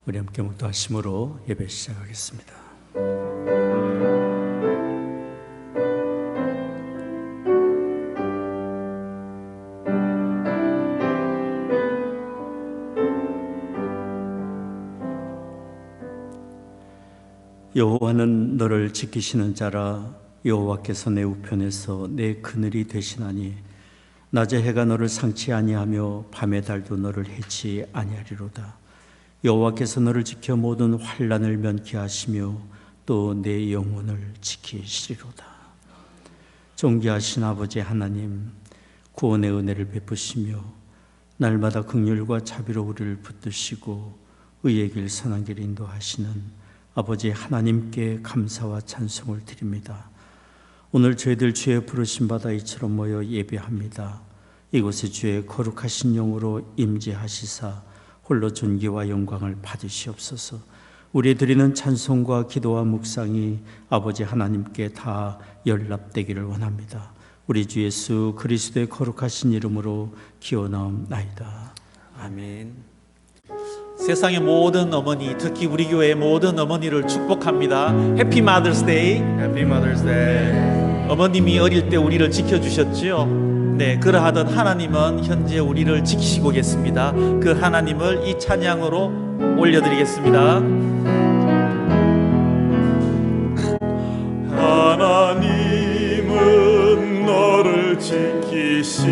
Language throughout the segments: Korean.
우리 함께 묵도하심으로 예배 시작하겠습니다. 여호와는 너를 지키시는 자라. 여호와께서 내 우편에서 내 그늘이 되시나니 낮에 해가 너를 상치 아니하며 밤의 달도 너를 해치 아니하리로다. 여호와께서 너를 지켜 모든 환난을 면케하시며 또 내 영혼을 지키시리로다. 존귀하신 아버지 하나님, 구원의 은혜를 베푸시며 날마다 긍휼과 자비로 우리를 붙드시고 의의 길 선한 길 인도하시는 아버지 하나님께 감사와 찬송을 드립니다. 오늘 저희들 주의 부르심 받아 이처럼 모여 예배합니다. 이곳에 주의 거룩하신 영으로 임재하시사 홀로 존귀와 영광을 받으시옵소서. 우리 드리는 찬송과 기도와 묵상이 아버지 하나님께 다 연락되기를 원합니다. 우리 주 예수 그리스도의 거룩하신 이름으로 기원하옵나이다. 아멘. 세상의 모든 어머니, 특히 우리 교회의 모든 어머니를 축복합니다. 해피 마더스 데이. Happy Mother's Day. 어머님이 어릴 때 우리를 지켜주셨지요. 네, 그러하던 하나님은 현재 우리를 지키시고 계십니다. 그 하나님을 이 찬양으로 올려드리겠습니다. 하나님은 너를 지키시는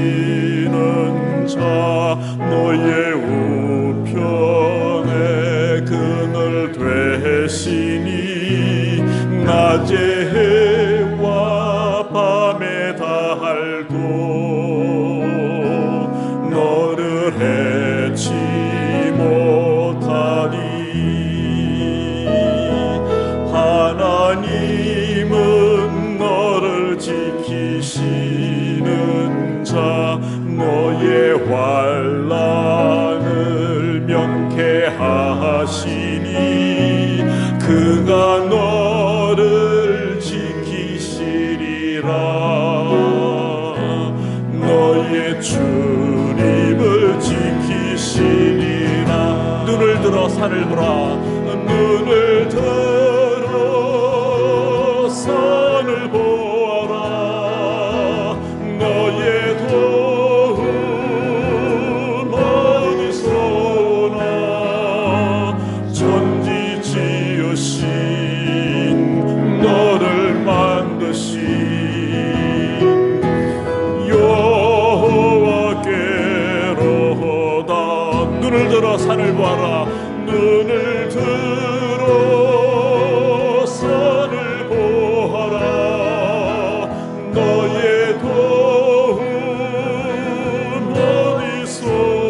자, 너의 우편에 그늘 되시니 낮에 해와 밤의 달도 너를 해치 못하니 하나님은 너를 지키시는 자, 너의 환난을 면케하시니 그가 너를 지키시리라. 너의 주님을 지키시리라. 눈을 들어 산을 보라. 눈을 들어 산을 보아라. 너의 도움 어디서 오나. 천지 지으신 너를 만드신 여호와께로다. 눈을 들어 산을 보아라. 눈을 들어 산을 보아라. 너의 도움 어디서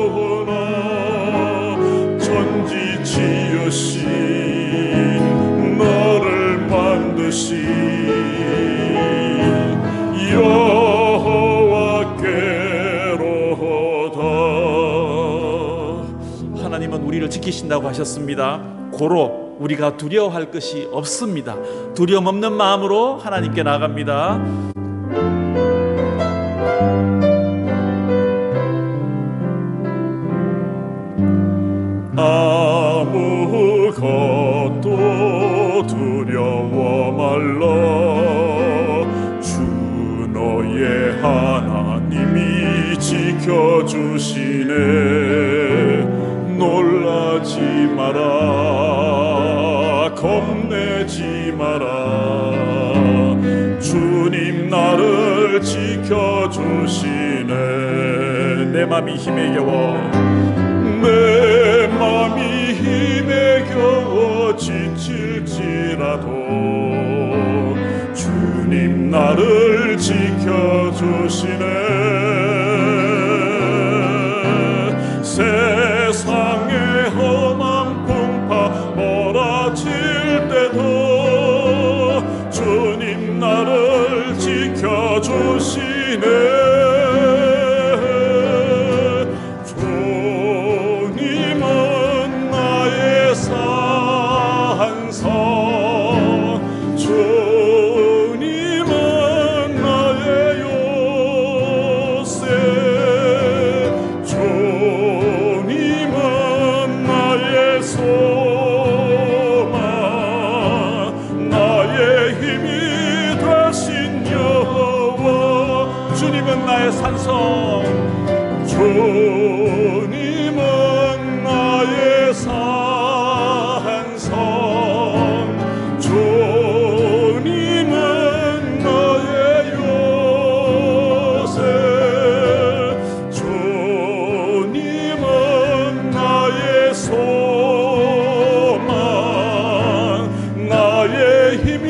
오나. 천지 지으신 너를 만드신 여호와께로다. 하나님은 우리를 지키신다고 하셨습니다. 고로 우리가 두려워할 것이 없습니다. 두려움 없는 마음으로 하나님께 나갑니다. 아무것도 두려워 말라. 주 너의 하나님이 지켜주시네. 놀라지 마라. 겁내지 마라. 주님 나를 지켜주시네. 내 맘이 힘에 겨워 내 맘이 힘에 겨워 지칠지라도 주님 나를 지켜주시네. 세상의 험한 풍파 몰아칠 때도 주님 나를 지켜주시네. 주님은 나의 산성, 주님은 나의 요새, 주님은 나의 소망. 찬송 주님은 나의 산성 주님은 나의 요새 주님은 나의 소망 나의 힘이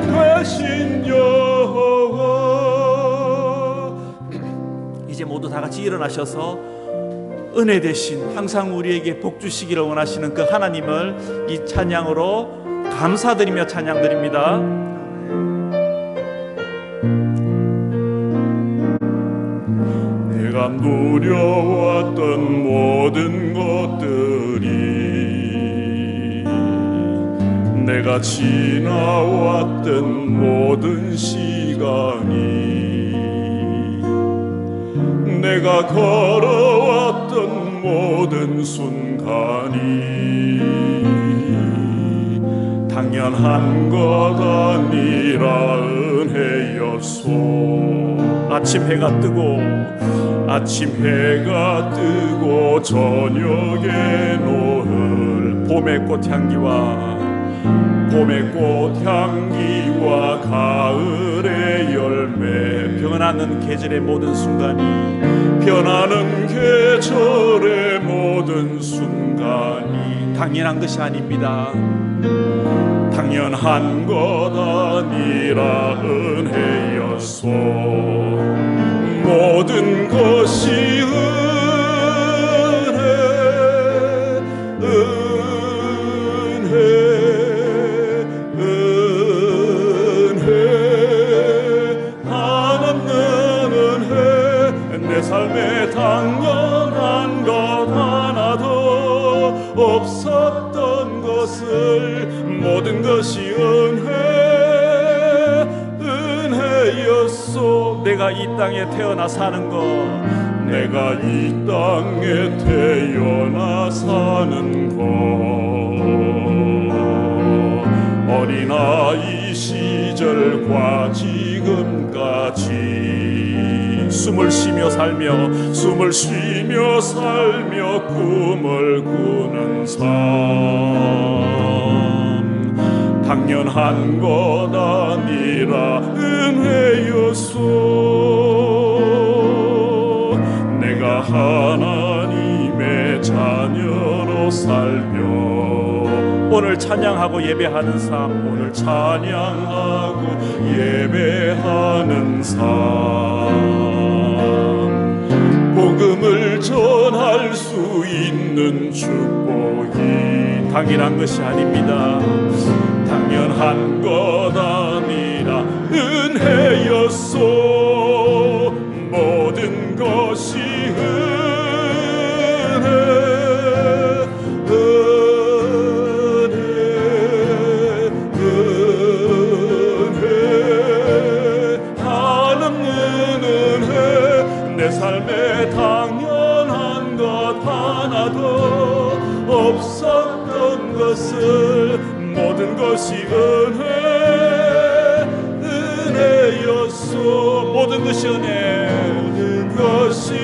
되신 여호와. 이제 모두 다 같이 일어나셔서 은혜 대신 항상 우리에게 복 주시기를 원하시는 그 하나님을 이 찬양으로 감사드리며 찬양드립니다. 내가 누려왔던 모든 것들이 내가 지나왔던 모든 시간이 내가 걸어왔던 모든 순간이 당연한 것 아니라 은혜였소. 아침 해가 뜨고 저녁에 노을 봄의 꽃향기와 가을의 열매 변하는 계절의 모든 순간이 당연한 것이 아닙니다. 당연한 것 아니라 은혜였소. 모든 것이 은혜 한없는 은혜. 내 삶에 당연한 것 하나도 없었던 것을 모든 것이 은혜였소. 내가 이 땅에 태어나 사는 것 내가 이 땅에 태어나 사는 것 어린아이 시절과 지금까지 숨을 쉬며 살며 꿈을 꾸는 삶 당연한 것 아니라 은혜였소. 내가 하나님의 자녀로 살며 오늘 찬양하고 예배하는 삶 복음을 전할 수 있는 축복이 당연한 것이 아닙니다. 당연한 것 아니라 은혜였소. 모든 것이 한없는 은혜. 내 삶에 당연한 것 하나도 없었던 것을 모든 것이 은혜였소. 모든 것이 모든 것이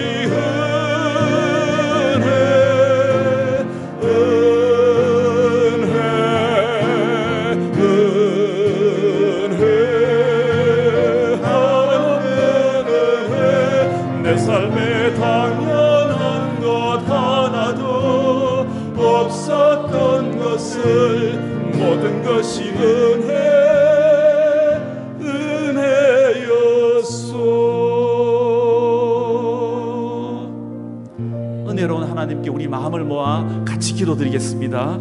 내 삶에 당연한 것 하나도 없었던 것을 모든 것이 은혜였소. 은혜로운 하나님께 우리 마음을 모아 같이 기도드리겠습니다.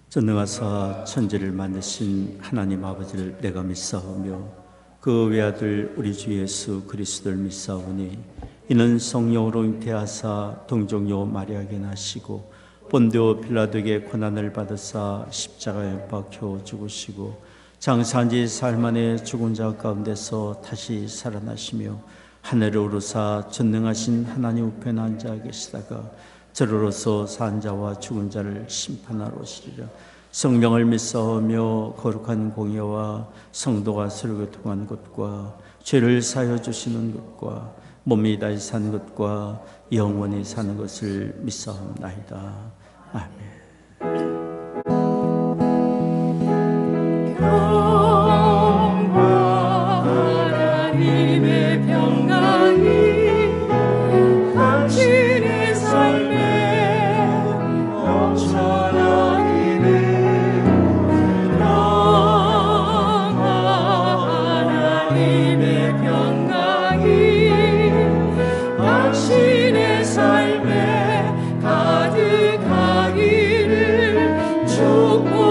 전능하사 천지를 만드신 하나님 아버지를 내가 믿사오며 그 외아들 우리 주 예수 그리스도를 믿사오니 이는 성령으로 잉태하사 동정녀 마리아에게 나시고 본디오 빌라도에게 고난을 받으사 십자가에 못 박혀 죽으시고 장사한 지 사흘 만에 죽은 자 가운데서 다시 살아나시며 하늘에 오르사 전능하신 하나님 우편에 앉아 계시다가 저로서 산 자와 죽은 자를 심판하러 오시리라. 성령을 믿사오며 거룩한 공예와 성도가 서로 교통한 것과 죄를 사하여 주시는 것과 몸이 다시 사는 것과 영원히 사는 것을 믿사옵나이다. 아멘. 하나님의 평강이 당신의 삶에 넘쳐나기를. 하나님의 평강이 당신의 삶에 가득하기를 축복합니다.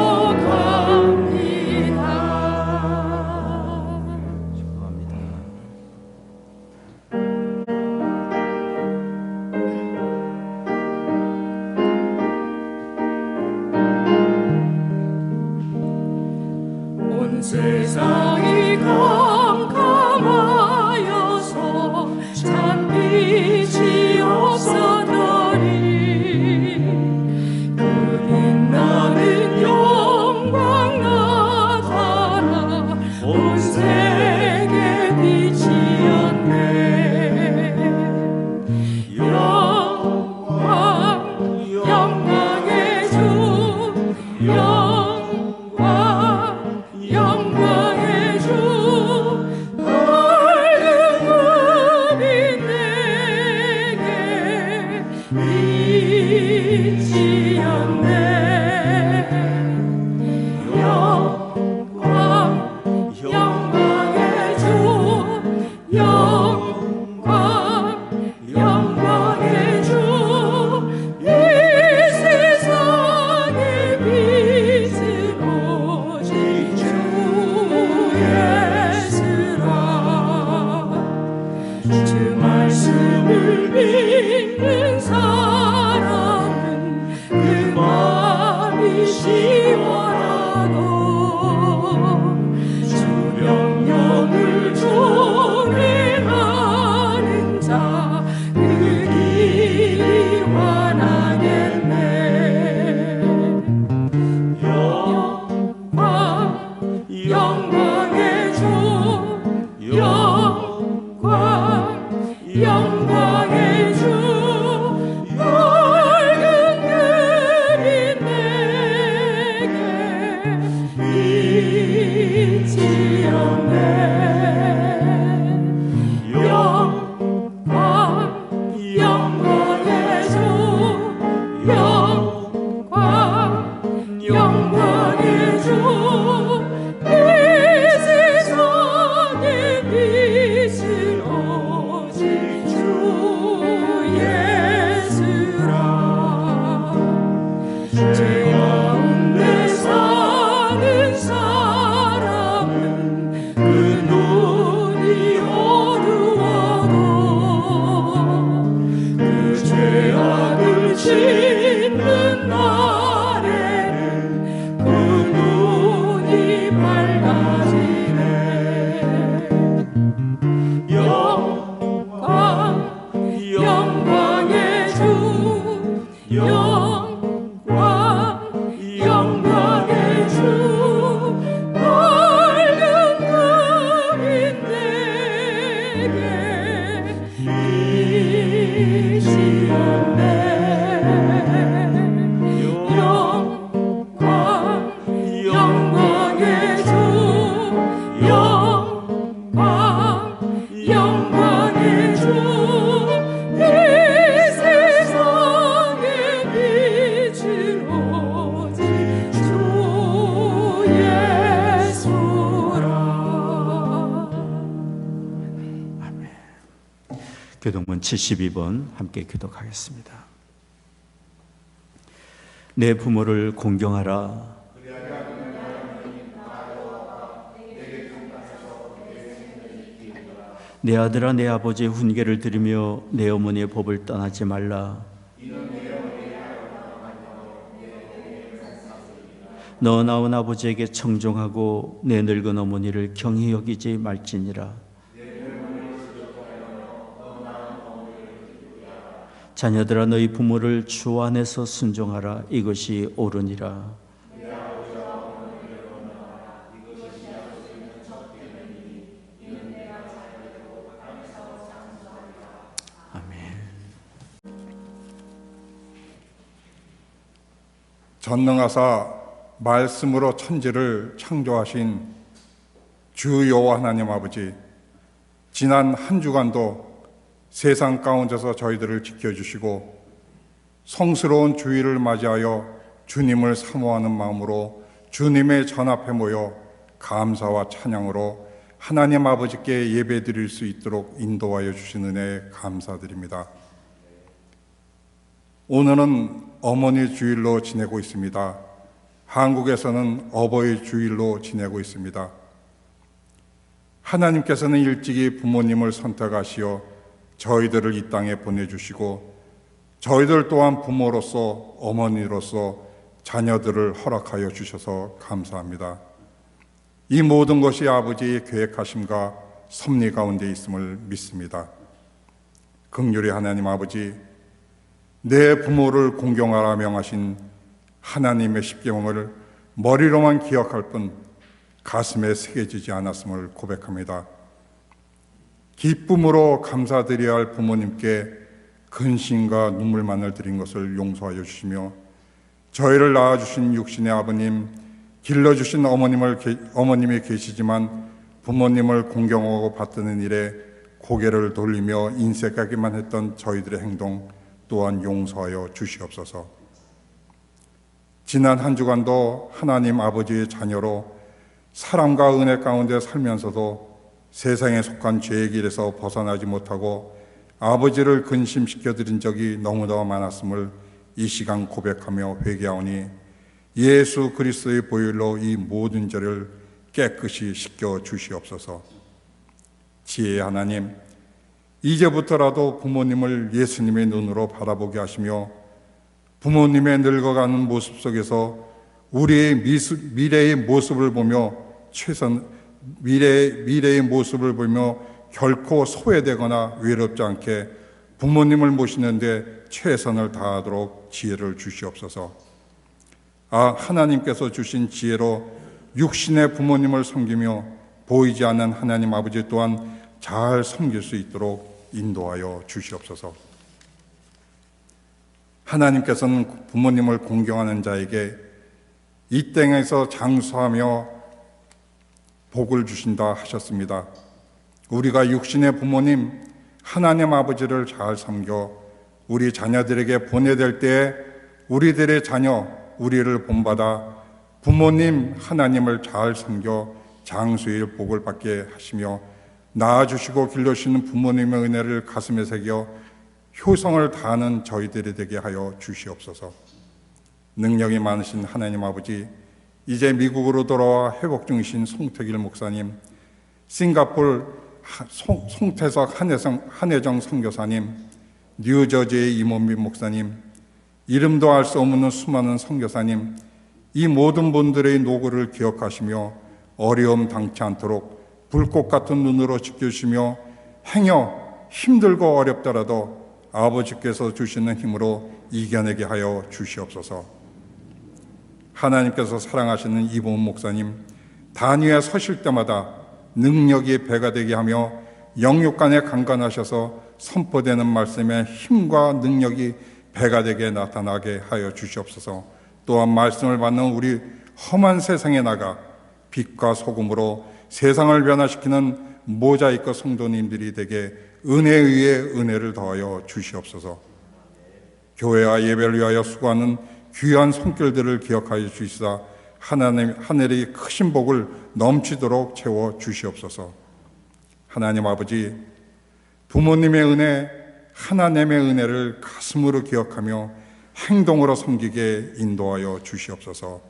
온 세상이 캄캄하여서 참 빛이 없어더니 그 빛나는 영광 나타나 온 세계 빛이었네. 영광의 주 영광의 주 밝은 빛 내게 빛이었네. 영광의 주 영광의 주 이 세상의 빛은 오직 주 예수라. 주 말씀을 믿는 사람은 그 마음이 시원하고 주 명령을 준행하는 자 그 길이 환하겠네. 영광의 주 영광의 주 밝은 그 빛 내게 빛이었네. 영광의 주 영광의 주 이 세상의 빛은 오직 주 예수라. 죄 가운데 사는 사람은 그 눈이 어두워도 그 죄악을 짓는 날에는 그 눈이 밝아지네. 영광의 주 영광의 주 밝은 그 빛 내게 빛이었네. 영광의 주 영광의 주 이 세상의 빛은 오직 주 예수라. 교동문 72번 함께 교독하겠습니다. 내 부모를 공경하라. 내 아들아 내 아버지의 훈계를 들으며 내 어머니의 법을 떠나지 말라. 너 나온 아버지에게 청종하고 내 늙은 어머니를 경히 여기지 말지니라. 자녀들아 너희 부모를 주 안에서 순종하라. 이것이 옳으니라. 전능하사 말씀으로 천지를 창조하신 주 여호와 하나님 아버지, 지난 한 주간도 세상 가운데서 저희들을 지켜주시고 성스러운 주일을 맞이하여 주님을 사모하는 마음으로 주님의 전 앞에 모여 감사와 찬양으로 하나님 아버지께 예배드릴 수 있도록 인도하여 주신 은혜에 감사드립니다. 오늘은 어머니 주일로 지내고 있습니다. 한국에서는 어버이 주일로 지내고 있습니다. 하나님께서는 일찍이 부모님을 선택하시어 저희들을 이 땅에 보내주시고 저희들 또한 부모로서 어머니로서 자녀들을 허락하여 주셔서 감사합니다. 이 모든 것이 아버지의 계획하심과 섭리 가운데 있음을 믿습니다. 긍휼의 하나님 아버지, 내 부모를 공경하라 명하신 하나님의 십계명을 머리로만 기억할 뿐 가슴에 새겨지지 않았음을 고백합니다. 기쁨으로 감사드려야 할 부모님께 근심과 눈물만을 드린 것을 용서하여 주시며 저희를 낳아주신 육신의 아버님, 길러주신 어머님이 계시지만 부모님을 공경하고 받드는 일에 고개를 돌리며 인색하기만 했던 저희들의 행동 또한 용서하여 주시옵소서. 지난 한 주간도 하나님 아버지의 자녀로 사랑과 은혜 가운데 살면서도 세상에 속한 죄의 길에서 벗어나지 못하고 아버지를 근심시켜드린 적이 너무나 많았음을 이 시간 고백하며 회개하오니 예수 그리스도의 보혈로 이 모든 죄를 깨끗이 씻겨 주시옵소서. 지혜의 하나님, 이제부터라도 부모님을 예수님의 눈으로 바라보게 하시며 부모님의 늙어가는 모습 속에서 우리의 미래의 모습을 보며 미래의 모습을 보며 결코 소외되거나 외롭지 않게 부모님을 모시는데 최선을 다하도록 지혜를 주시옵소서. 하나님께서 주신 지혜로 육신의 부모님을 섬기며 보이지 않는 하나님 아버지 또한 잘 섬길 수 있도록 인도하여 주시옵소서. 하나님께서는 부모님을 공경하는 자에게 이 땅에서 장수하며 복을 주신다 하셨습니다. 우리가 육신의 부모님 하나님 아버지를 잘 섬겨 우리 자녀들에게 보내될 때에 우리들의 자녀, 우리를 본받아 부모님 하나님을 잘 섬겨 장수의 복을 받게 하시며 낳아주시고 길러주시는 부모님의 은혜를 가슴에 새겨 효성을 다하는 저희들이 되게 하여 주시옵소서. 능력이 많으신 하나님 아버지, 이제 미국으로 돌아와 회복 중이신 송태길 목사님, 싱가포르 송태석 한혜정 선교사님, 뉴저지의 이mon빈 목사님, 이름도 알 수 없는 수많은 선교사님, 이 모든 분들의 노고를 기억하시며 어려움 당치 않도록 불꽃 같은 눈으로 지켜주시며 행여 힘들고 어렵더라도 아버지께서 주시는 힘으로 이겨내게 하여 주시옵소서. 하나님께서 사랑하시는 이보은 목사님, 단위에 서실 때마다 능력이 배가 되게 하며 영육간에 강건하셔서 선포되는 말씀에 힘과 능력이 배가 되게 나타나게 하여 주시옵소서. 또한 말씀을 받는 우리 험한 세상에 나가 빛과 소금으로 세상을 변화시키는 모자이크 성도님들이 되게 은혜에 의해 은혜를 더하여 주시옵소서. 교회와 예배를 위하여 수고하는 귀한 손길들을 기억하여 주시사 하늘의 크신 복을 넘치도록 채워 주시옵소서. 하나님 아버지, 부모님의 은혜, 하나님의 은혜를 가슴으로 기억하며 행동으로 섬기게 인도하여 주시옵소서.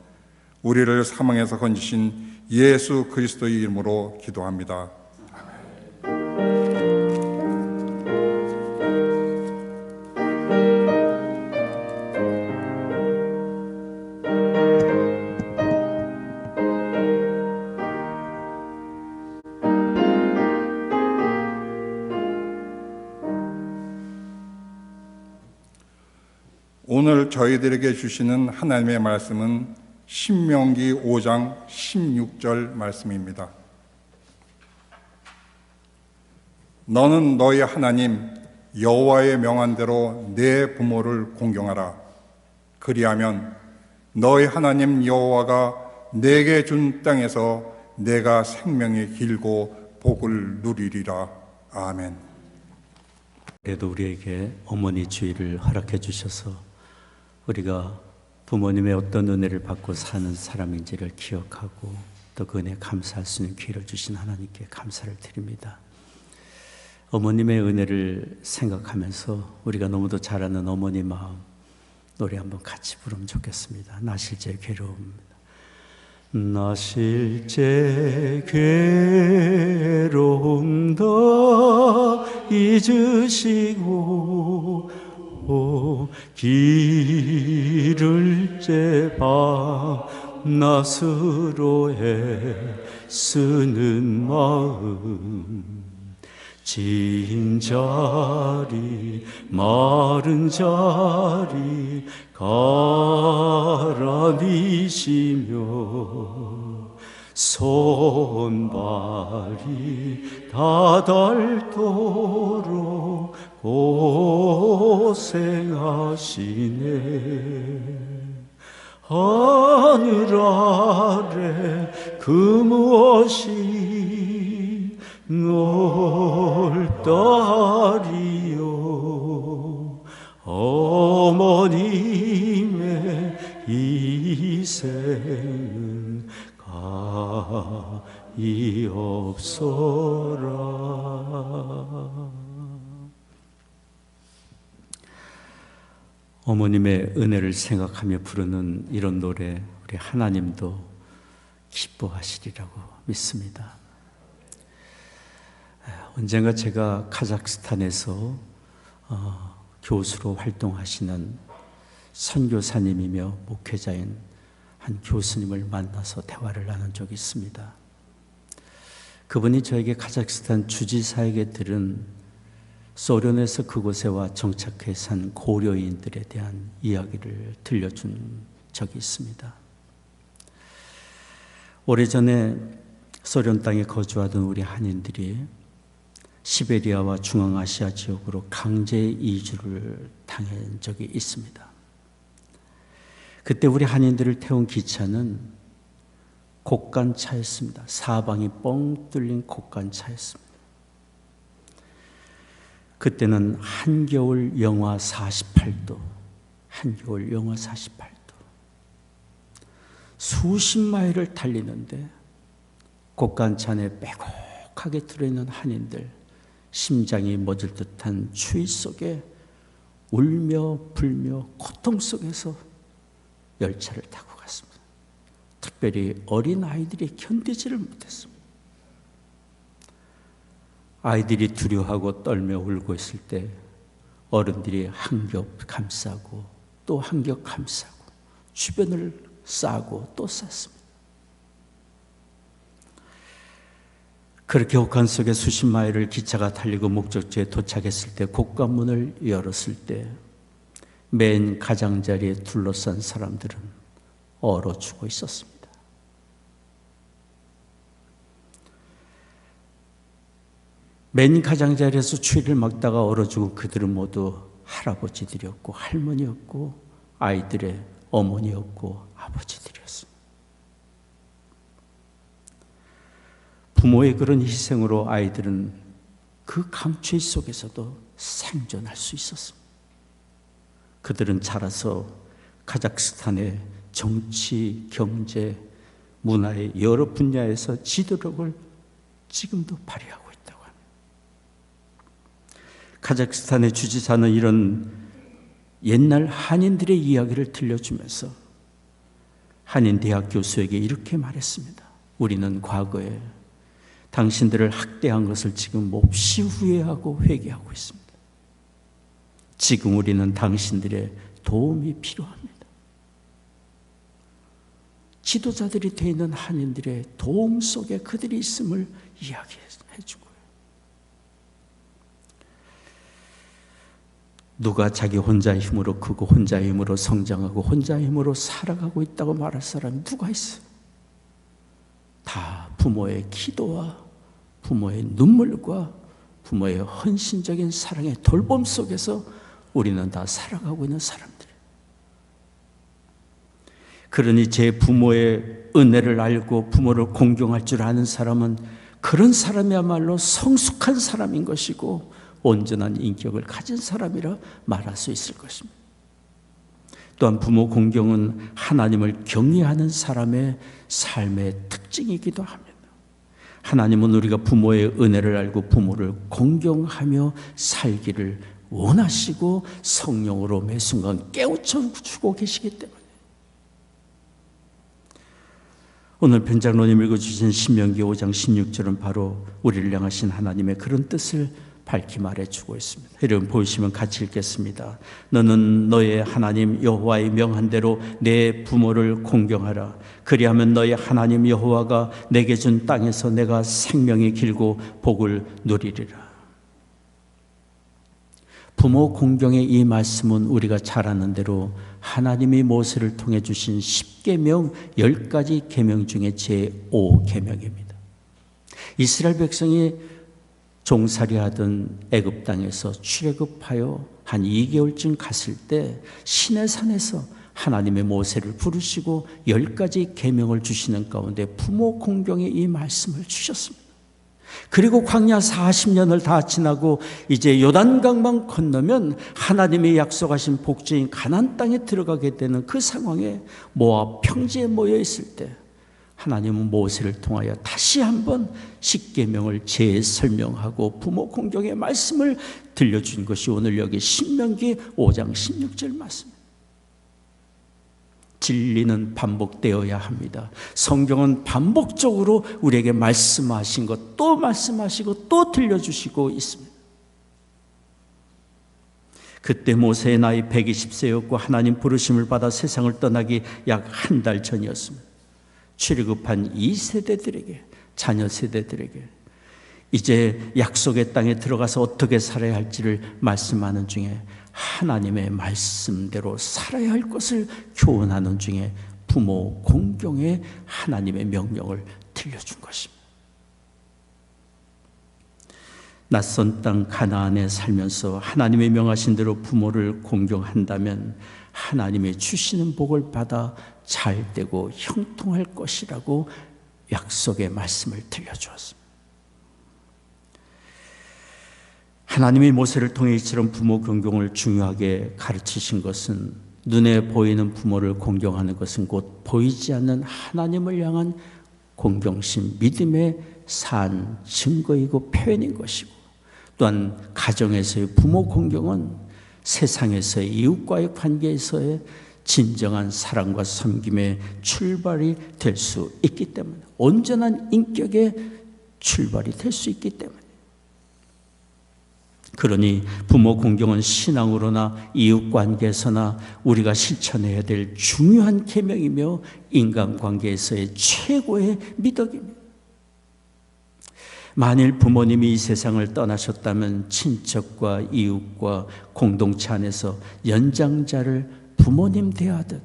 우리를 사망에서 건지신 예수 그리스도의 이름으로 기도합니다. 오늘 저희들에게 주시는 하나님의 말씀은 신명기 5장 16절 말씀입니다. 너는 너희 하나님 여호와의 명한대로 내 부모를 공경하라. 그리하면 너희 하나님 여호와가 내게 준 땅에서 내가 생명이 길고 복을 누리리라. 아멘. 그래도 우리에게 어머니 주의를 허락해 주셔서 우리가 부모님의 어떤 은혜를 받고 사는 사람인지를 기억하고 또 그 은혜에 감사할 수 있는 기회를 주신 하나님께 감사를 드립니다. 어머님의 은혜를 생각하면서 우리가 너무도 잘 아는 어머니 마음 노래 한번 같이 부르면 좋겠습니다. 나 실제 괴로움입니다. 나 실제 괴로움도 잊으시고 길을 제방 낫으로 애쓰는 마음 진 자리 마른 자리 가라니시며 손발이 다닳도록 고생하시네. 하늘 아래 그 무엇이 넓다리요. 어머님의 희생은 가히 없어라. 어머님의 은혜를 생각하며 부르는 이런 노래 우리 하나님도 기뻐하시리라고 믿습니다. 언젠가 제가 카자흐스탄에서 교수로 활동하시는 선교사님이며 목회자인 한 교수님을 만나서 대화를 나눈 적이 있습니다. 그분이 저에게 카자흐스탄 주지사에게 들은 소련에서 그곳에 와 정착해 산 고려인들에 대한 이야기를 들려준 적이 있습니다. 오래전에 소련 땅에 거주하던 우리 한인들이 시베리아와 중앙아시아 지역으로 강제 이주를 당한 적이 있습니다. 그때 우리 한인들을 태운 기차는 곡간차였습니다. 사방이 뻥 뚫린 곡간차였습니다. 그때는 한겨울 영하 48도, 한겨울 영하 48도. 수십 마일을 달리는데 곡간차 안에 빼곡하게 들어있는 한인들, 심장이 멎을 듯한 추위 속에 울며 불며 고통 속에서 열차를 타고 갔습니다. 특별히 어린 아이들이 견디지를 못했습니다. 아이들이 두려워하고 떨며 울고 있을 때 어른들이 한 겹 감싸고 또 한 겹 감싸고 주변을 싸고 또 쌌습니다. 그렇게 혹한 속에 수십 마일을 기차가 달리고 목적지에 도착했을 때 곡간문을 열었을 때 맨 가장자리에 둘러싼 사람들은 얼어 죽어 있었습니다. 맨 가장자리에서 추위를 막다가 얼어 죽은 그들은 모두 할아버지들이었고 할머니였고 아이들의 어머니였고 아버지들이었습니다. 부모의 그런 희생으로 아이들은 그 강추위 속에서도 생존할 수 있었습니다. 그들은 자라서 카자흐스탄의 정치, 경제, 문화의 여러 분야에서 지도력을 지금도 발휘하고 있다고 합니다. 카자흐스탄의 주지사는 이런 옛날 한인들의 이야기를 들려주면서 한인 대학 교수에게 이렇게 말했습니다. 우리는 과거에 당신들을 학대한 것을 지금 몹시 후회하고 회개하고 있습니다. 지금 우리는 당신들의 도움이 필요합니다. 지도자들이 되어 있는 한인들의 도움 속에 그들이 있음을 이야기해 주고요. 누가 자기 혼자의 힘으로 크고 혼자의 힘으로 성장하고 혼자의 힘으로 살아가고 있다고 말할 사람이 누가 있어요? 다 부모의 기도와 부모의 눈물과 부모의 헌신적인 사랑의 돌봄 속에서 우리는 다 살아가고 있는 사람들이에요. 그러니 제 부모의 은혜를 알고 부모를 공경할 줄 아는 사람은 그런 사람이야말로 성숙한 사람인 것이고 온전한 인격을 가진 사람이라 말할 수 있을 것입니다. 또한 부모 공경은 하나님을 경외하는 사람의 삶의 특징이기도 합니다. 하나님은 우리가 부모의 은혜를 알고 부모를 공경하며 살기를 원하시고 성령으로 매 순간 깨우쳐 주고 계시기 때문에 오늘 변장로님 읽어주신 신명기 5장 16절은 바로 우리를 향하신 하나님의 그런 뜻을 밝히 말해주고 있습니다. 여러분 보이시면 같이 읽겠습니다. 너는 너의 하나님 여호와의 명한 대로 내 부모를 공경하라. 그리하면 너의 하나님 여호와가 내게 준 땅에서 내가 생명이 길고 복을 누리리라. 부모 공경의 이 말씀은 우리가 잘 아는 대로 하나님이 모세를 통해 주신 10계명 10가지 계명 중에 제5계명입니다. 이스라엘 백성이 종살이하던 애굽 땅에서 출애굽하여 한 2개월쯤 갔을 때 시내산에서 하나님의 모세를 부르시고 10가지 계명을 주시는 가운데 부모 공경의 이 말씀을 주셨습니다. 그리고 광야 40년을 다 지나고 이제 요단강만 건너면 하나님이 약속하신 복지인 가나안 땅에 들어가게 되는 그 상황에 모압 평지에 모여 있을 때 하나님은 모세를 통하여 다시 한번 10계명을 재설명하고 부모 공경의 말씀을 들려준 것이 오늘 여기 신명기 5장 16절 말씀입니다. 진리는 반복되어야 합니다. 성경은 반복적으로 우리에게 말씀하신 것 또 말씀하시고 또 들려주시고 있습니다. 그때 모세의 나이 120세였고 하나님 부르심을 받아 세상을 떠나기 약 한 달 전이었습니다. 출애굽한 2세대들에게 자녀 세대들에게 이제 약속의 땅에 들어가서 어떻게 살아야 할지를 말씀하는 중에 하나님의 말씀대로 살아야 할 것을 교훈하는 중에 부모 공경의 하나님의 명령을 들려준 것입니다. 낯선 땅 가나안에 살면서 하나님의 명하신 대로 부모를 공경한다면 하나님의 주시는 복을 받아 잘되고 형통할 것이라고 약속의 말씀을 들려주었습니다. 하나님이 모세를 통해 이처럼 부모 공경을 중요하게 가르치신 것은 눈에 보이는 부모를 공경하는 것은 곧 보이지 않는 하나님을 향한 공경심, 믿음의 산 증거이고 표현인 것이고 또한 가정에서의 부모 공경은 세상에서의 이웃과의 관계에서의 진정한 사랑과 섬김의 출발이 될 수 있기 때문에 온전한 인격의 출발이 될 수 있기 때문에 그러니 부모 공경은 신앙으로나 이웃관계에서나 우리가 실천해야 될 중요한 계명이며 인간관계에서의 최고의 미덕입니다. 만일 부모님이 이 세상을 떠나셨다면 친척과 이웃과 공동체 안에서 연장자를 부모님 대하듯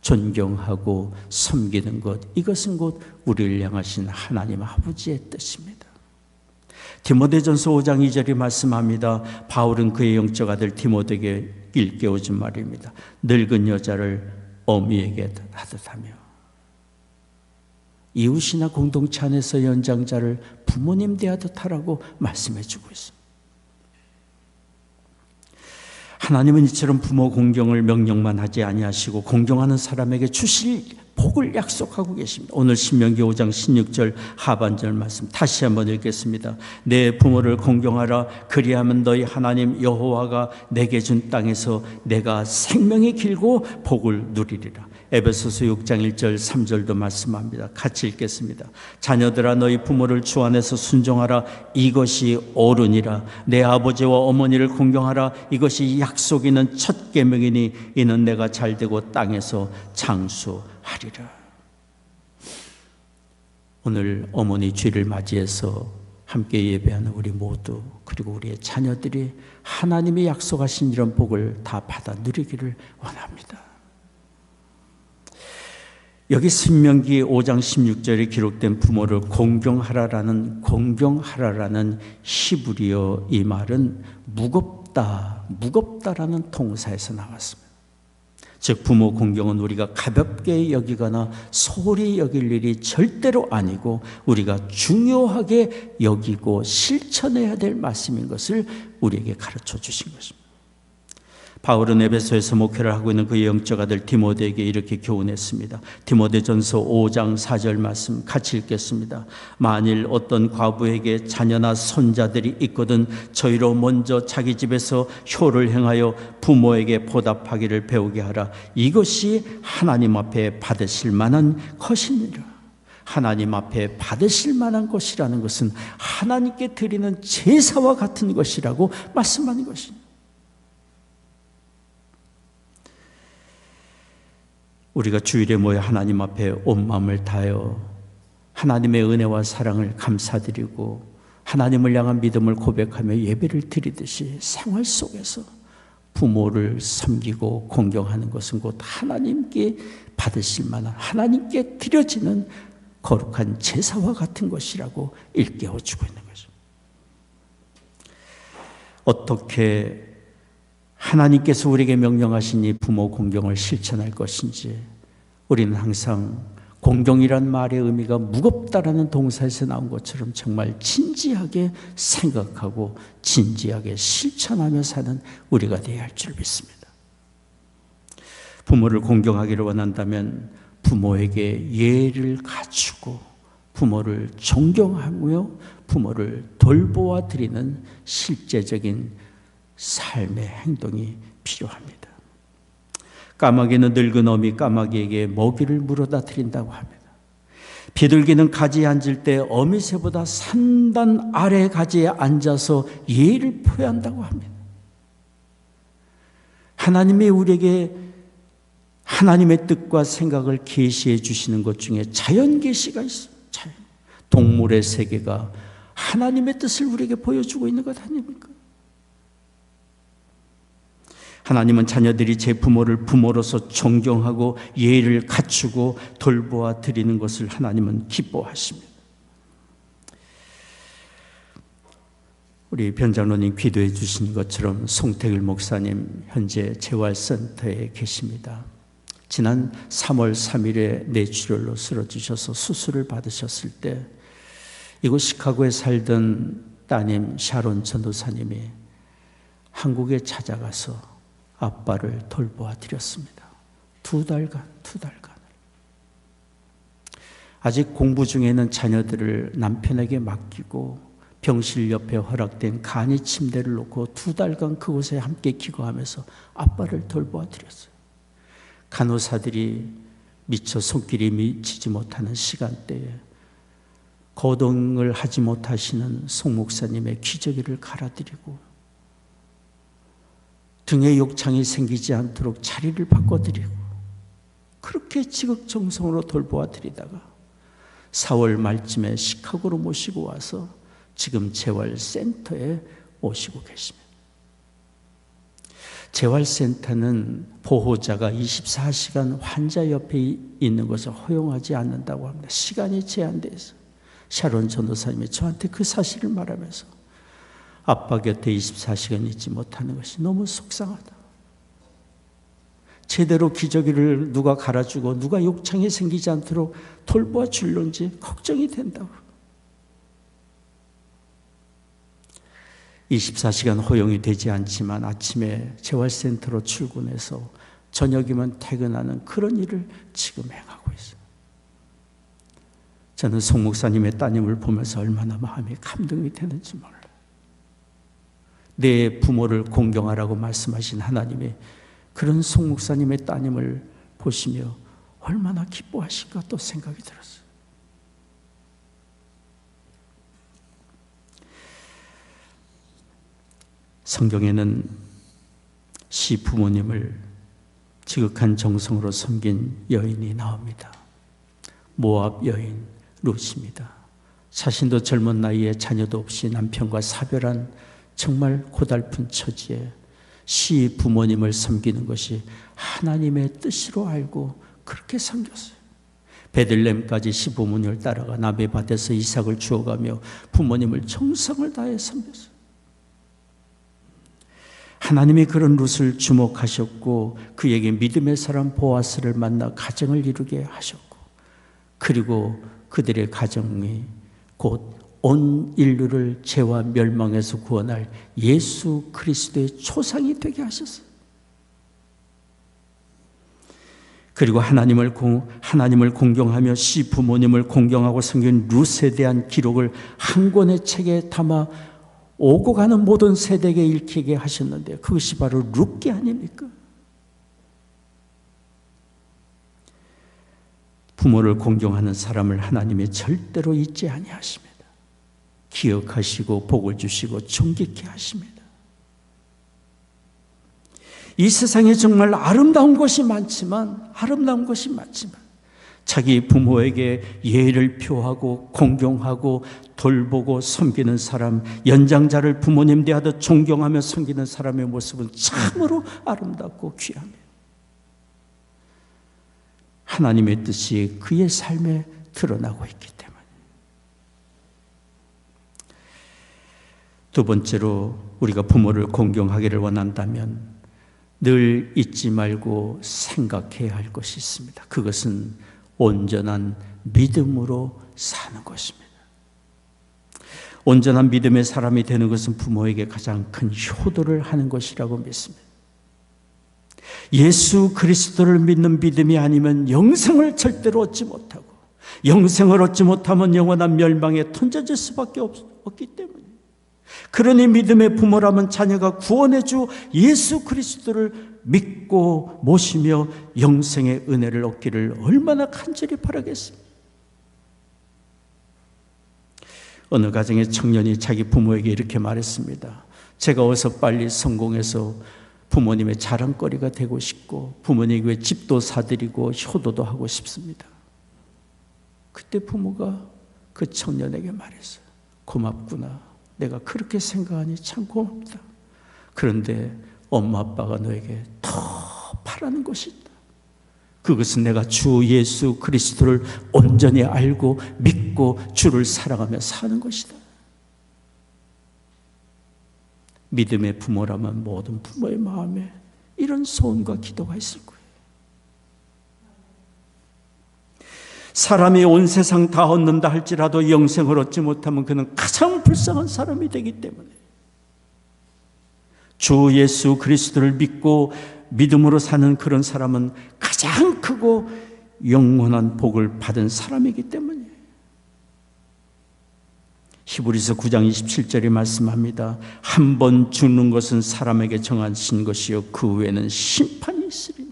존경하고 섬기는 것, 이것은 곧 우리를 향하신 하나님 아버지의 뜻입니다. 디모데전서 5장 2절이 말씀합니다. 바울은 그의 영적 아들 디모데에게 일깨워준 말입니다. 늙은 여자를 어미에게 하듯 하며 이웃이나 공동체 안에서 연장자를 부모님 대하듯 하라고 말씀해 주고 있습니다. 하나님은 이처럼 부모 공경을 명령만 하지 아니하시고 공경하는 사람에게 주실 복을 약속하고 계십니다. 오늘 신명기 5장 16절 하반절 말씀 다시 한번 읽겠습니다. 내 부모를 공경하라. 그리하면 너희 하나님 여호와가 내게 준 땅에서 내가 생명이 길고 복을 누리리라. 에베소서 6장 1절 3절도 말씀합니다. 같이 읽겠습니다. 자녀들아 너희 부모를 주 안에서 순종하라. 이것이 옳으니라. 내 아버지와 어머니를 공경하라. 이것이 약속 있는 첫 계명이니 이는 내가 잘되고 땅에서 장수하리라. 오늘 어머니 주일을 맞이해서 함께 예배하는 우리 모두, 그리고 우리의 자녀들이 하나님이 약속하신 이런 복을 다 받아 누리기를 원합니다. 여기 신명기 5장 16절에 기록된 부모를 공경하라라는 히브리어 이 말은 무겁다라는 동사에서 나왔습니다. 즉 부모 공경은 우리가 가볍게 여기거나 소홀히 여길 일이 절대로 아니고 우리가 중요하게 여기고 실천해야 될 말씀인 것을 우리에게 가르쳐 주신 것입니다. 바울은 에베소에서 목회를 하고 있는 그의 영적 아들 디모데에게 이렇게 교훈했습니다. 디모데전서 5장 4절 말씀 같이 읽겠습니다. 만일 어떤 과부에게 자녀나 손자들이 있거든 저희로 먼저 자기 집에서 효를 행하여 부모에게 보답하기를 배우게 하라. 이것이 하나님 앞에 받으실 만한 것이니라. 하나님 앞에 받으실 만한 것이라는 것은 하나님께 드리는 제사와 같은 것이라고 말씀하는 것입니다. 우리가 주일에 모여 하나님 앞에 온 마음을 다하여 하나님의 은혜와 사랑을 감사드리고 하나님을 향한 믿음을 고백하며 예배를 드리듯이 생활 속에서 부모를 섬기고 공경하는 것은 곧 하나님께 받으실 만한, 하나님께 드려지는 거룩한 제사와 같은 것이라고 일깨워주고 있는 거죠. 어떻게 하나님께서 우리에게 명령하신 이 부모 공경을 실천할 것인지, 우리는 항상 공경이란 말의 의미가 무겁다라는 동사에서 나온 것처럼 정말 진지하게 생각하고 진지하게 실천하며 사는 우리가 되어야 할 줄 믿습니다. 부모를 공경하기를 원한다면 부모에게 예의를 갖추고 부모를 존경하며 부모를 돌보아 드리는 실제적인 삶의 행동이 필요합니다. 까마귀는 늙은 어미 까마귀에게 먹이를 물어다 드린다고 합니다. 비둘기는 가지에 앉을 때 어미새보다 3단 아래 가지에 앉아서 예의를 표한다고 합니다. 하나님이 우리에게 하나님의 뜻과 생각을 계시해 주시는 것 중에 자연 계시가 있어요. 동물의 세계가 하나님의 뜻을 우리에게 보여주고 있는 것 아닙니까? 하나님은 자녀들이 제 부모를 부모로서 존경하고 예의를 갖추고 돌보아 드리는 것을 하나님은 기뻐하십니다. 우리 변장로님 기도해 주신 것처럼 송태길 목사님 현재 재활센터에 계십니다. 지난 3월 3일에 뇌출혈로 쓰러지셔서 수술을 받으셨을 때 이곳 시카고에 살던 따님 샤론 전도사님이 한국에 찾아가서 아빠를 돌보아 드렸습니다. 2달간. 아직 공부 중에 있는 자녀들을 남편에게 맡기고 병실 옆에 허락된 간이 침대를 놓고 2달간 그곳에 함께 기거하면서 아빠를 돌보아 드렸어요. 간호사들이 미처 손길이 미치지 못하는 시간대에 거동을 하지 못하시는 송 목사님의 기저귀를 갈아드리고 등에 욕창이 생기지 않도록 자리를 바꿔드리고 그렇게 지극정성으로 돌보아 드리다가 4월 말쯤에 시카고로 모시고 와서 지금 재활센터에 오시고 계십니다. 재활센터는 보호자가 24시간 환자 옆에 있는 것을 허용하지 않는다고 합니다. 시간이 제한되어 있어요. 샤론 전도사님이 저한테 그 사실을 말하면서 아빠 곁에 24시간 있지 못하는 것이 너무 속상하다. 제대로 기저귀를 누가 갈아주고 누가 욕창이 생기지 않도록 돌보아 줄런지 걱정이 된다고. 24시간 허용이 되지 않지만 아침에 재활센터로 출근해서 저녁이면 퇴근하는 그런 일을 지금 행하고 있어요. 저는 송 목사님의 따님을 보면서 얼마나 마음이 감동이 되는지 몰라요. 내 부모를 공경하라고 말씀하신 하나님이 그런 송 목사님의 따님을 보시며 얼마나 기뻐하실까 또 생각이 들었어요. 성경에는 시부모님을 지극한 정성으로 섬긴 여인이 나옵니다. 모압 여인 룻입니다. 자신도 젊은 나이에 자녀도 없이 남편과 사별한 정말 고달픈 처지에 시 부모님을 섬기는 것이 하나님의 뜻으로 알고 그렇게 섬겼어요. 베들레헴까지 시부모님을 따라가 남의 밭에서 이삭을 주워가며 부모님을 정성을 다해 섬겼어요. 하나님이 그런 룻을 주목하셨고 그에게 믿음의 사람 보아스를 만나 가정을 이루게 하셨고, 그리고 그들의 가정이 곧 온 인류를 죄와 멸망에서 구원할 예수 그리스도의 초상이 되게 하셨어요. 그리고 하나님을 공경하며 시부모님을 공경하고 섬긴 룻에 대한 기록을 한 권의 책에 담아 오고 가는 모든 세대에게 읽히게 하셨는데, 그것이 바로 룻기 아닙니까? 부모를 공경하는 사람을 하나님이 절대로 잊지 아니하십니다. 기억하시고 복을 주시고 존귀케 하십니다. 이 세상에 정말 아름다운 것이 많지만 자기 부모에게 예의를 표하고 공경하고 돌보고 섬기는 사람, 연장자를 부모님 대하듯 존경하며 섬기는 사람의 모습은 참으로 아름답고 귀합니다. 하나님의 뜻이 그의 삶에 드러나고 있기 때문에. 두 번째로, 우리가 부모를 공경하기를 원한다면 늘 잊지 말고 생각해야 할 것이 있습니다. 그것은 온전한 믿음으로 사는 것입니다. 온전한 믿음의 사람이 되는 것은 부모에게 가장 큰 효도를 하는 것이라고 믿습니다. 예수 그리스도를 믿는 믿음이 아니면 영생을 절대로 얻지 못하고, 영생을 얻지 못하면 영원한 멸망에 던져질 수밖에 없기 때문에, 그러니 믿음의 부모라면 자녀가 구원의 주 예수 그리스도를 믿고 모시며 영생의 은혜를 얻기를 얼마나 간절히 바라겠습니까? 어느 가정의 청년이 자기 부모에게 이렇게 말했습니다. 제가 어서 빨리 성공해서 부모님의 자랑거리가 되고 싶고 부모님에게 집도 사드리고 효도도 하고 싶습니다. 그때 부모가 그 청년에게 말했어요. 고맙구나. 내가 그렇게 생각하니 참 고맙다. 그런데 엄마 아빠가 너에게 더 바라는 것이 있다. 그것은 내가 주 예수 그리스도를 온전히 알고 믿고 주를 사랑하며 사는 것이다. 믿음의 부모라면 모든 부모의 마음에 이런 소원과 기도가 있을 거예요. 사람이 온 세상 다 얻는다 할지라도 영생을 얻지 못하면 그는 가장 불쌍한 사람이 되기 때문에, 주 예수 그리스도를 믿고 믿음으로 사는 그런 사람은 가장 크고 영원한 복을 받은 사람이기 때문이에요. 히브리서 9장 27절이 말씀합니다. 한 번 죽는 것은 사람에게 정하신 것이요 그 후에는 심판이 있으리니.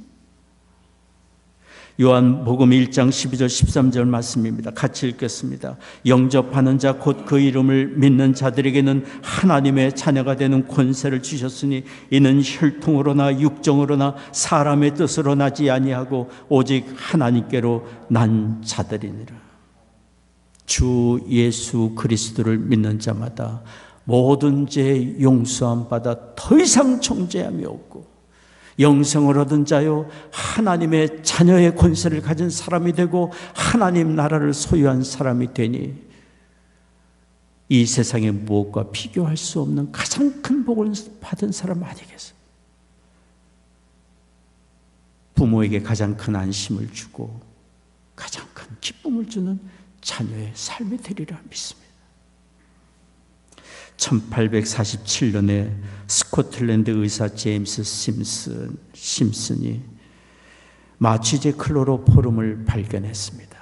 요한복음 1장 12절 13절 말씀입니다. 같이 읽겠습니다. 영접하는 자 곧 그 이름을 믿는 자들에게는 하나님의 자녀가 되는 권세를 주셨으니 이는 혈통으로나 육정으로나 사람의 뜻으로 나지 아니하고 오직 하나님께로 난 자들이니라. 주 예수 그리스도를 믿는 자마다 모든 죄 용서함 받아 더 이상 정죄함이 없고 영생을 얻은 자요 하나님의 자녀의 권세를 가진 사람이 되고 하나님 나라를 소유한 사람이 되니 이 세상의 무엇과 비교할 수 없는 가장 큰 복을 받은 사람 아니겠어요? 부모에게 가장 큰 안심을 주고 가장 큰 기쁨을 주는 자녀의 삶이 되리라 믿습니다. 1847년에 스코틀랜드 의사 제임스 심슨이 마취제 클로로포름을 발견했습니다.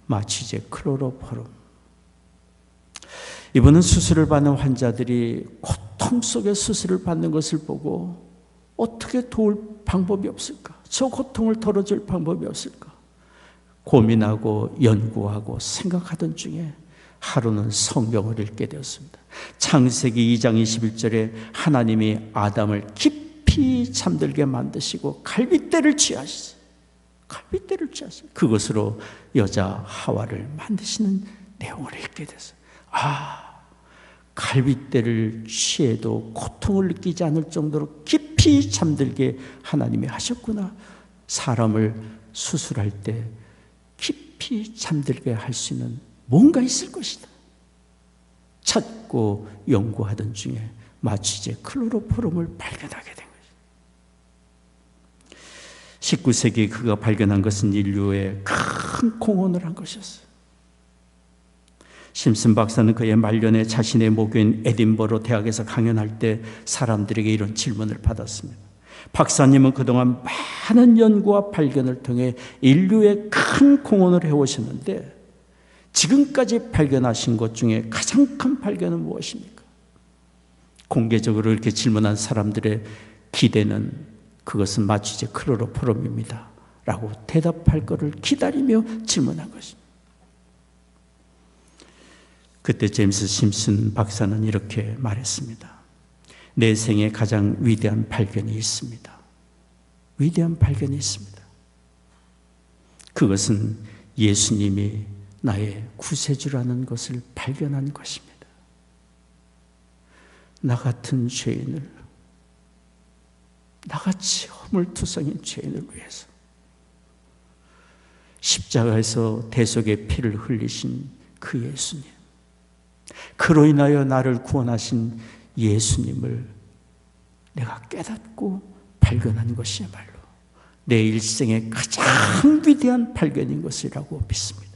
마취제 클로로포름. 이분은 수술을 받는 환자들이 고통 속에 수술을 받는 것을 보고 어떻게 도울 방법이 없을까? 저 고통을 덜어줄 방법이 없을까? 고민하고 연구하고 생각하던 중에 하루는 성경을 읽게 되었습니다. 창세기 2장 21절에 하나님이 아담을 깊이 잠들게 만드시고 갈빗대를 취하셨어요. 갈빗대를 취하셨어요. 그것으로 여자 하와를 만드시는 내용을 읽게 됐어요. 갈빗대를 취해도 고통을 느끼지 않을 정도로 깊이 잠들게 하나님이 하셨구나. 사람을 수술할 때 깊이 잠들게 할 수 있는 뭔가 있을 것이다. 찾고 연구하던 중에 마취제 클로로폼을 발견하게 된 것이다. 19세기에 그가 발견한 것은 인류에 큰 공헌을 한 것이었어요. 심슨 박사는 그의 말년에 자신의 모교인 에딘버러 대학에서 강연할 때 사람들에게 이런 질문을 받았습니다. 박사님은 그동안 많은 연구와 발견을 통해 인류에 큰 공헌을 해오셨는데 지금까지 발견하신 것 중에 가장 큰 발견은 무엇입니까? 공개적으로 이렇게 질문한 사람들의 기대는 그것은 마취제 클로로폼입니다 라고 대답할 것을 기다리며 질문한 것입니다. 그때 제임스 심슨 박사는 이렇게 말했습니다. 내 생에 가장 위대한 발견이 있습니다. 위대한 발견이 있습니다. 그것은 예수님이 나의 구세주라는 것을 발견한 것입니다. 나 같은 죄인을, 나같이 허물투성인 죄인을 위해서 십자가에서 대속의 피를 흘리신 그 예수님, 그로 인하여 나를 구원하신 예수님을 내가 깨닫고 발견한 것이야말로 내 일생의 가장 위대한 발견인 것이라고 믿습니다.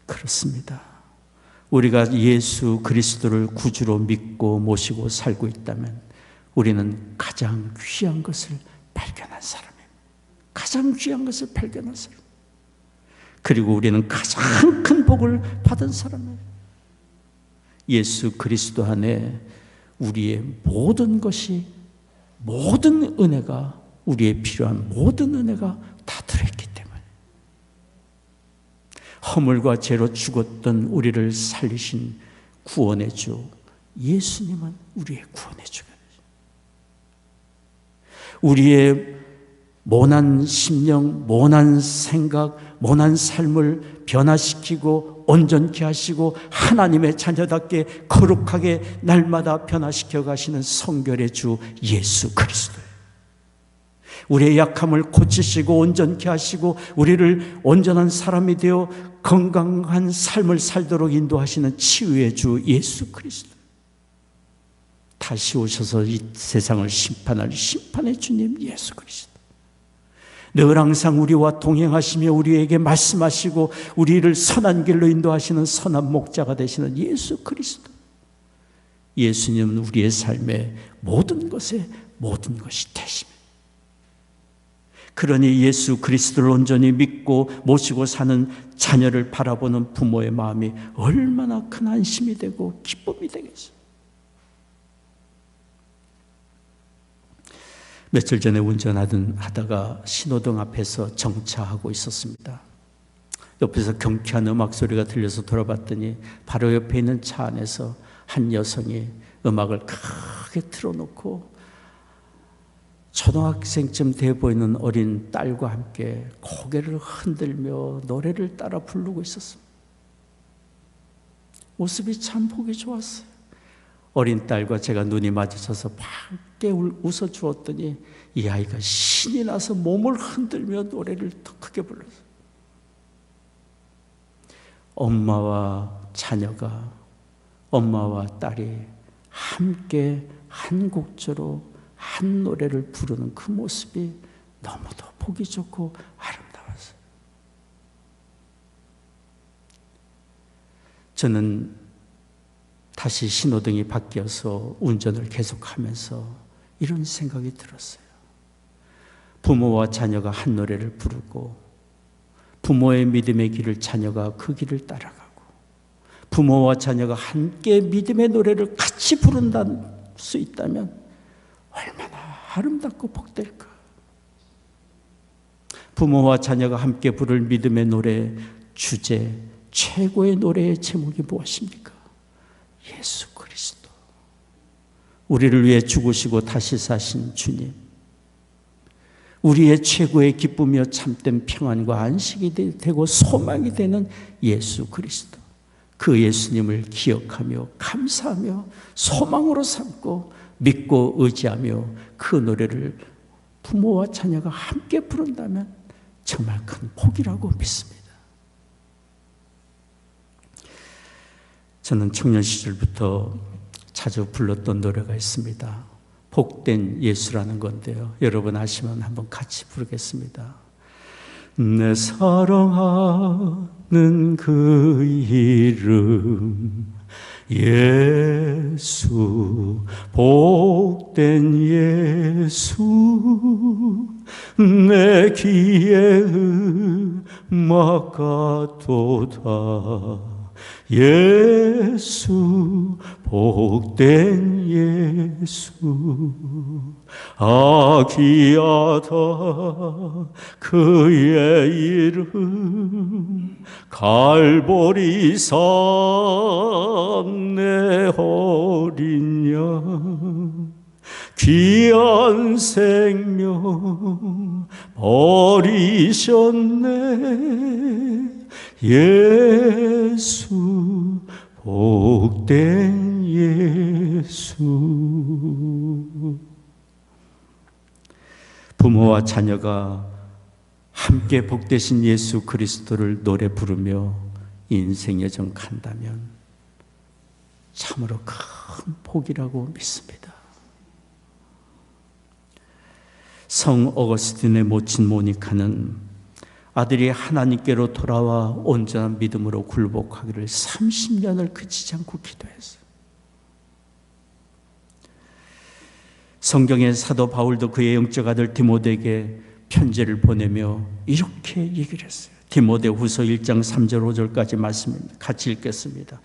그렇습니다. 우리가 예수 그리스도를 구주로 믿고 모시고 살고 있다면 우리는 가장 귀한 것을 발견한 사람입니다. 가장 귀한 것을 발견한 사람. 그리고 우리는 가장 큰 복을 받은 사람이에요. 예수 그리스도 안에 우리의 모든 것이, 모든 은혜가, 우리의 필요한 모든 은혜가 다 들어있기 때문에 허물과 죄로 죽었던 우리를 살리신 구원의 주 예수님은 우리의 구원의 주가 되죠. 우리의 모난 심령, 모난 생각, 모난 삶을 변화시키고 온전케 하시고 하나님의 자녀답게 거룩하게 날마다 변화시켜 가시는 성결의 주 예수 그리스도예요. 우리의 약함을 고치시고 온전케 하시고 우리를 온전한 사람이 되어 건강한 삶을 살도록 인도하시는 치유의 주 예수 그리스도. 다시 오셔서 이 세상을 심판할 심판의 주님 예수 그리스도. 늘 항상 우리와 동행하시며 우리에게 말씀하시고 우리를 선한 길로 인도하시는 선한 목자가 되시는 예수 그리스도. 예수님은 우리의 삶의 모든 것에 모든 것이 되십니다. 그러니 예수 그리스도를 온전히 믿고 모시고 사는 자녀를 바라보는 부모의 마음이 얼마나 큰 안심이 되고 기쁨이 되겠어요. 며칠 전에 운전하다가 신호등 앞에서 정차하고 있었습니다. 옆에서 경쾌한 음악 소리가 들려서 돌아봤더니 바로 옆에 있는 차 안에서 한 여성이 음악을 크게 틀어놓고 초등학생쯤 돼 보이는 어린 딸과 함께 고개를 흔들며 노래를 따라 부르고 있었습니다. 모습이 참 보기 좋았어요. 어린 딸과 제가 눈이 마주쳐서 밝게 웃어주었더니 이 아이가 신이 나서 몸을 흔들며 노래를 더 크게 불렀어요. 엄마와 자녀가, 엄마와 딸이 함께 한 곡조로 한 노래를 부르는 그 모습이 너무도 보기 좋고 아름다웠어요. 저는 다시 신호등이 바뀌어서 운전을 계속하면서 이런 생각이 들었어요. 부모와 자녀가 한 노래를 부르고 부모의 믿음의 길을 자녀가 그 길을 따라가고 부모와 자녀가 함께 믿음의 노래를 같이 부른다 수 있다면 얼마나 아름답고 복될까. 부모와 자녀가 함께 부를 믿음의 노래 주제, 최고의 노래의 제목이 무엇입니까? 예수 그리스도. 우리를 위해 죽으시고 다시 사신 주님. 우리의 최고의 기쁨이요 참된 평안과 안식이 되고 소망이 되는 예수 그리스도, 그 예수님을 기억하며 감사하며 소망으로 삼고 믿고 의지하며 그 노래를 부모와 자녀가 함께 부른다면 정말 큰 복이라고 믿습니다. 저는 청년 시절부터 자주 불렀던 노래가 있습니다. 복된 예수라는 건데요, 여러분 아시면 한번 같이 부르겠습니다. 내 사랑하는 그 이름 예수, 복된 예수, 내 귀에 음악하도다. 예수, 복된 예수, 귀하다 그의 이름, 갈보리산 내 어린 양, 귀한 생명 버리셨네. 예수, 복된 예수. 부모와 자녀가 함께 복되신 예수 그리스도를 노래 부르며 인생 여정 간다면 참으로 큰 복이라고 믿습니다. 성 어거스틴의 모친 모니카는 아들이 하나님께로 돌아와 온전한 믿음으로 굴복하기를 30년을 그치지 않고 기도했어요. 성경의 사도 바울도 그의 영적 아들 디모데에게 편지를 보내며 이렇게 얘기를 했어요. 디모데후서 1장 3절 5절까지 말씀입니다. 같이 읽겠습니다.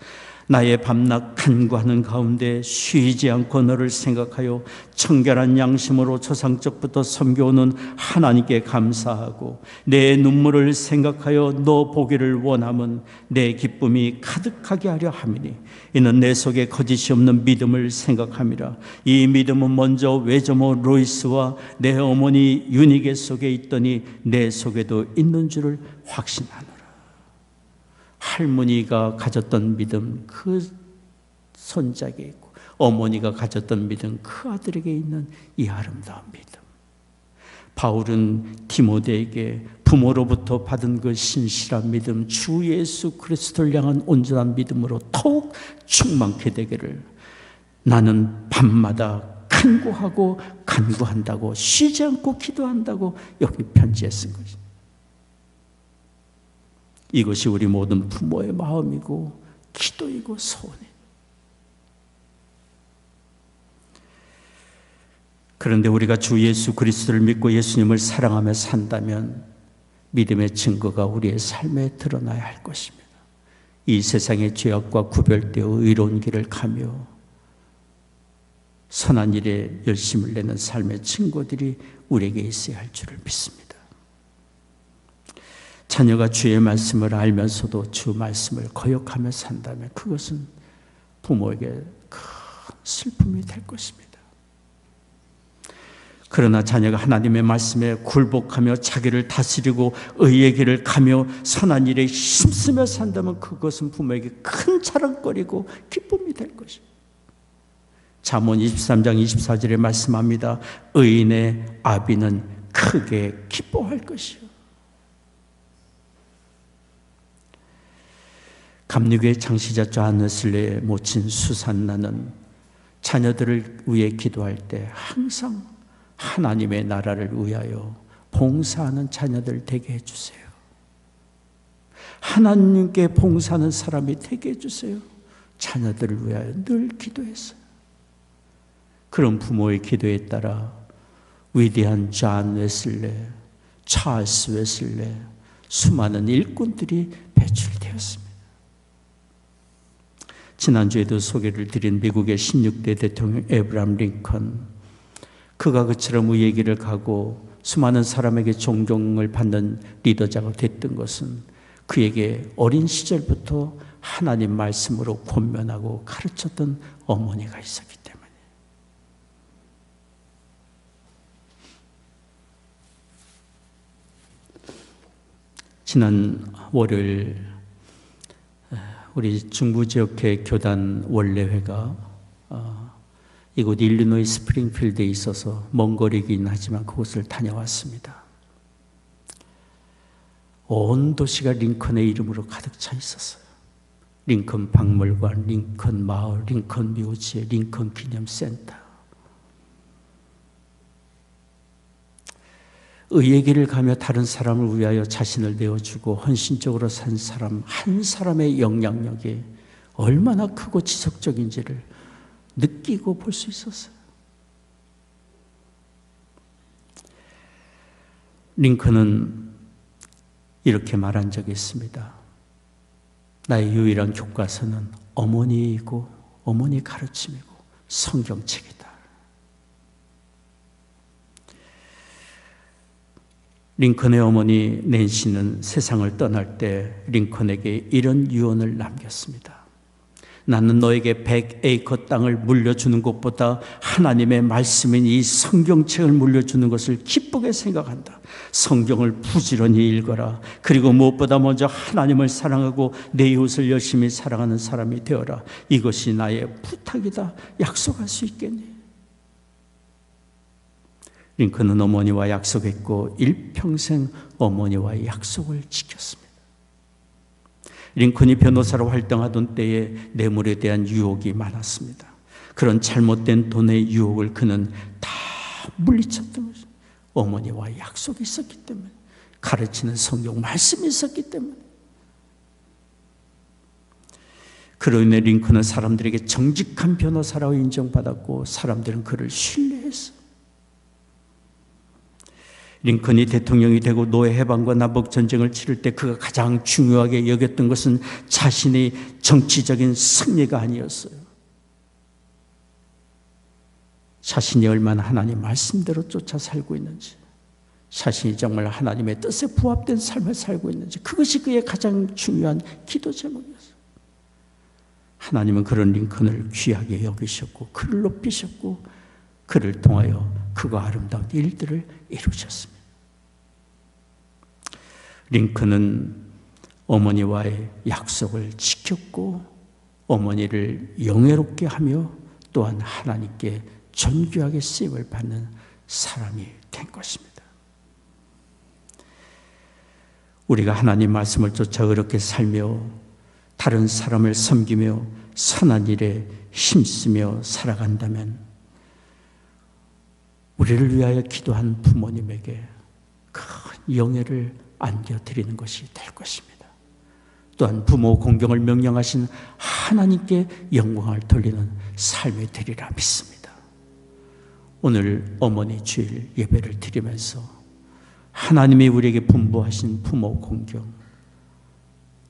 나의 밤낮 간구하는 가운데 쉬지 않고 너를 생각하여 청결한 양심으로 조상적부터 섬겨오는 하나님께 감사하고 내 눈물을 생각하여 너 보기를 원함은 내 기쁨이 가득하게 하려 함이니 이는 내 속에 거짓이 없는 믿음을 생각함이라. 이 믿음은 먼저 외조모 로이스와 내 어머니 유니게 속에 있더니 내 속에도 있는 줄을 확신하노라. 할머니가 가졌던 믿음 그 손자에게 있고 어머니가 가졌던 믿음 그 아들에게 있는 이 아름다운 믿음. 바울은 디모데에게 부모로부터 받은 그 신실한 믿음, 주 예수 그리스도를 향한 온전한 믿음으로 더욱 충만케 되기를 나는 밤마다 간구하고 간구한다고 쉬지 않고 기도한다고 여기 편지에 쓴 것입니다. 이것이 우리 모든 부모의 마음이고 기도이고 소원이에요. 그런데 우리가 주 예수 그리스도를 믿고 예수님을 사랑하며 산다면 믿음의 증거가 우리의 삶에 드러나야 할 것입니다. 이 세상의 죄악과 구별되어 의로운 길을 가며 선한 일에 열심을 내는 삶의 증거들이 우리에게 있어야 할 줄을 믿습니다. 자녀가 주의 말씀을 알면서도 주 말씀을 거역하며 산다면 그것은 부모에게 큰 슬픔이 될 것입니다. 그러나 자녀가 하나님의 말씀에 굴복하며 자기를 다스리고 의의 길을 가며 선한 일에 힘쓰며 산다면 그것은 부모에게 큰 자랑거리고 기쁨이 될 것입니다. 잠언 23장 24절에 말씀합니다. 의인의 아비는 크게 기뻐할 것이요. 감리교의 창시자 존 웨슬리의 모친 수산나는 자녀들을 위해 기도할 때 항상 하나님의 나라를 위하여 봉사하는 자녀들 되게 해주세요. 하나님께 봉사하는 사람이 되게 해주세요. 자녀들을 위하여 늘 기도했어요. 그런 부모의 기도에 따라 위대한 존 웨슬리, 찰스 웨슬리, 수많은 일꾼들이 배출되었습니다. 지난주에도 소개를 드린 미국의 16대 대통령 에브라함 링컨, 그가 그처럼 의의 길을 가고 수많은 사람에게 존경을 받는 리더자가 됐던 것은 그에게 어린 시절부터 하나님 말씀으로 권면하고 가르쳤던 어머니가 있었기 때문에. 지난 월요일 우리 중부지역회 교단 원례회가 이곳 일리노이 스프링필드에 있어서 먼 거리이긴 하지만 그곳을 다녀왔습니다. 온 도시가 링컨의 이름으로 가득 차 있었어요. 링컨 박물관, 링컨 마을, 링컨 묘지, 링컨 기념센터. 의의 길을 가며 다른 사람을 위하여 자신을 내어주고 헌신적으로 산 사람 한 사람의 영향력이 얼마나 크고 지속적인지를 느끼고 볼 수 있었어요. 링컨은 이렇게 말한 적이 있습니다. 나의 유일한 교과서는 어머니이고 어머니 가르침이고 성경책이다. 링컨의 어머니 낸시는 세상을 떠날 때 링컨에게 이런 유언을 남겼습니다. 나는 너에게 100에이커 땅을 물려주는 것보다 하나님의 말씀인 이 성경책을 물려주는 것을 기쁘게 생각한다. 성경을 부지런히 읽어라. 그리고 무엇보다 먼저 하나님을 사랑하고 내 이웃을 열심히 사랑하는 사람이 되어라. 이것이 나의 부탁이다. 약속할 수 있겠니? 링컨은 어머니와 약속했고 일평생 어머니와의 약속을 지켰습니다. 링컨이 변호사로 활동하던 때에 뇌물에 대한 유혹이 많았습니다. 그런 잘못된 돈의 유혹을 그는 다 물리쳤던 것입니다. 어머니와 약속이 있었기 때문에, 가르치는 성경 말씀이 있었기 때문에. 그로 인해 링컨은 사람들에게 정직한 변호사라고 인정받았고 사람들은 그를 신뢰했어요. 링컨이 대통령이 되고 노예 해방과 남북 전쟁을 치를 때 그가 가장 중요하게 여겼던 것은 자신의 정치적인 승리가 아니었어요. 자신이 얼마나 하나님 말씀대로 쫓아 살고 있는지, 자신이 정말 하나님의 뜻에 부합된 삶을 살고 있는지, 그것이 그의 가장 중요한 기도 제목이었어요. 하나님은 그런 링컨을 귀하게 여기셨고 그를 높이셨고 그를 통하여 그가 아름다운 일들을 이루셨습니다. 링컨은 어머니와의 약속을 지켰고 어머니를 영예롭게 하며 또한 하나님께 존귀하게 쓰임을 받는 사람이 된 것입니다. 우리가 하나님 말씀을 쫓아 그렇게 살며 다른 사람을 섬기며 선한 일에 힘쓰며 살아간다면 우리를 위하여 기도한 부모님에게 큰 영예를 안겨드리는 것이 될 것입니다. 또한 부모 공경을 명령하신 하나님께 영광을 돌리는 삶이 되리라 믿습니다. 오늘 어머니 주일 예배를 드리면서 하나님이 우리에게 분부하신 부모 공경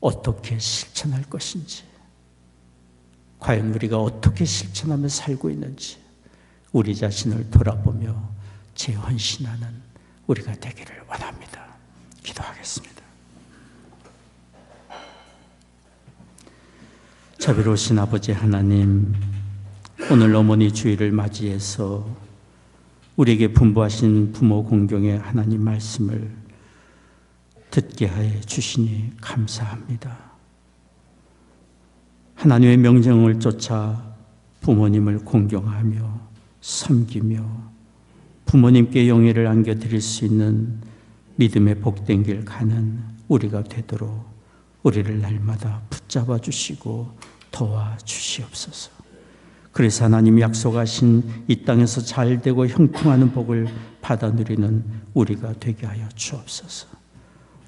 어떻게 실천할 것인지, 과연 우리가 어떻게 실천하며 살고 있는지 우리 자신을 돌아보며 재헌신하는 우리가 되기를 원합니다. 기도하겠습니다. 자비로우신 아버지 하나님, 오늘 어머니 주일을 맞이해서 우리에게 분부하신 부모 공경의 하나님 말씀을 듣게 하여 주시니 감사합니다. 하나님의 명령을 쫓아 부모님을 공경하며 섬기며 부모님께 영예를 안겨드릴 수 있는 믿음의 복된 길 가는 우리가 되도록 우리를 날마다 붙잡아 주시고 도와주시옵소서. 그래서 하나님 약속하신 이 땅에서 잘되고 형통하는 복을 받아 누리는 우리가 되게 하여 주옵소서.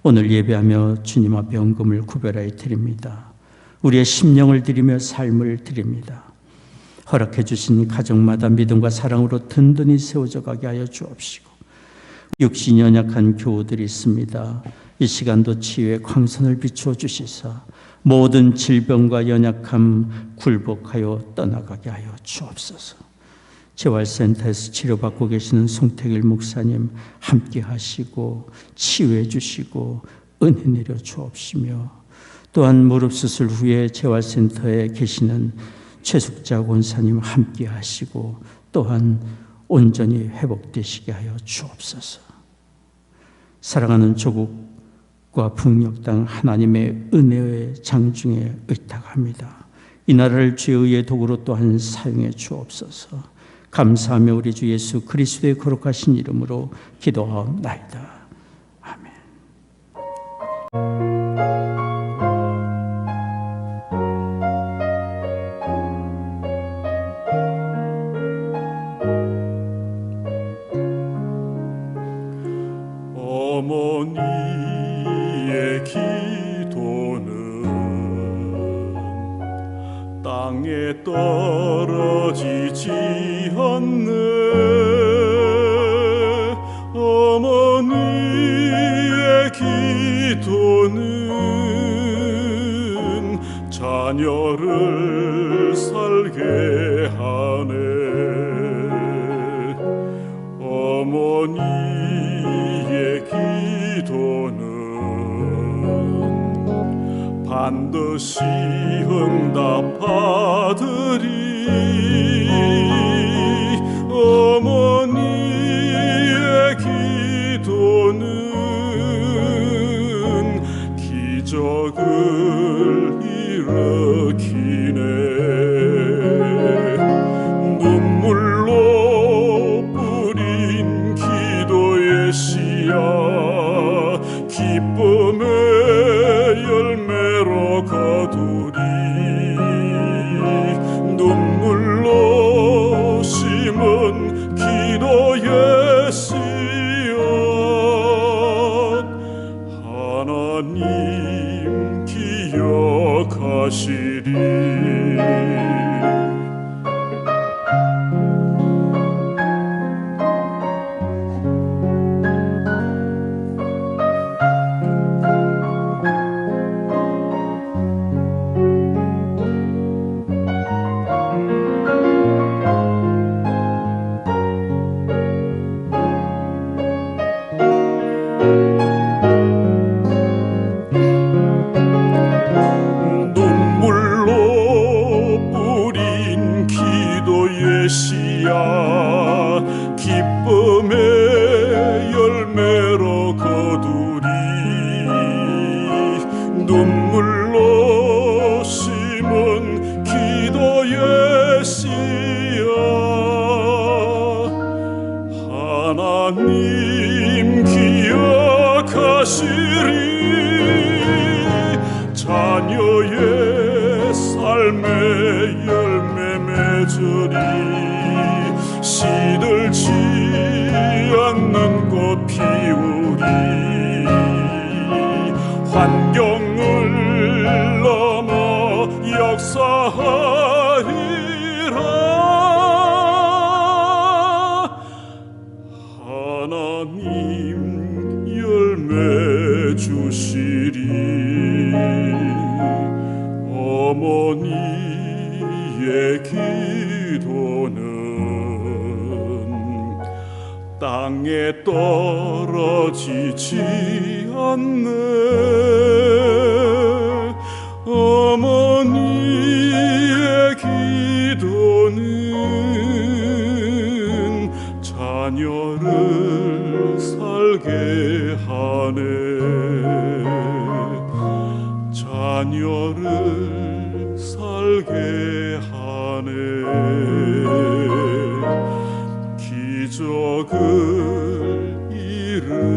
오늘 예배하며 주님 앞에 헌금을 구별하여 드립니다. 우리의 심령을 드리며 삶을 드립니다. 허락해 주신 가정마다 믿음과 사랑으로 든든히 세워져 가게 하여 주옵시고, 육신이 연약한 교우들이 있습니다. 이 시간도 치유의 광선을 비추어 주시사 모든 질병과 연약함 굴복하여 떠나가게 하여 주옵소서. 재활센터에서 치료받고 계시는 송태길 목사님 함께 하시고 치유해 주시고 은혜 내려 주옵시며, 또한 무릎 수술 후에 재활센터에 계시는 최숙자 권사님 함께 하시고 또한 온전히 회복되시게 하여 주옵소서. 사랑하는 조국 풍력 땅 하나님의 은혜의 장중에 의탁합니다. 이 나라를 주의 의의 도구로 또한 사용해 주옵소서. 감사하며 우리 주 예수 그리스도의 거룩하신 이름으로 기도하옵나이다. 아멘. 어머니의 기도는 땅에 떨어지지 않네. 어머니의 기도는 자녀를 살게 하네. 어머니의 기도는 반드시 응답하리리. 어머니의 기도는 기적을 일으키네. 눈물로 뿌린 기도의 씨야 기쁨의 열매로 거두리. 눈물로 심은 기도의 씨앗 하나님 기억하시리. 기쁨의 열매로 거두리. 눈물로 심은 기도의 씨앗 하나님 기억하시리. 자녀의 삶의 열매 맺으리. 시들지 않는 꽃 피우리. 환경을 넘어 역사하리라. 하나님 열매 주시리. 어머니의 기도는 땅에 떨어지지 않네. 어머니의 기도는 자녀를 살게 하네. 자녀를 살게 하네. 기적을 일으키네.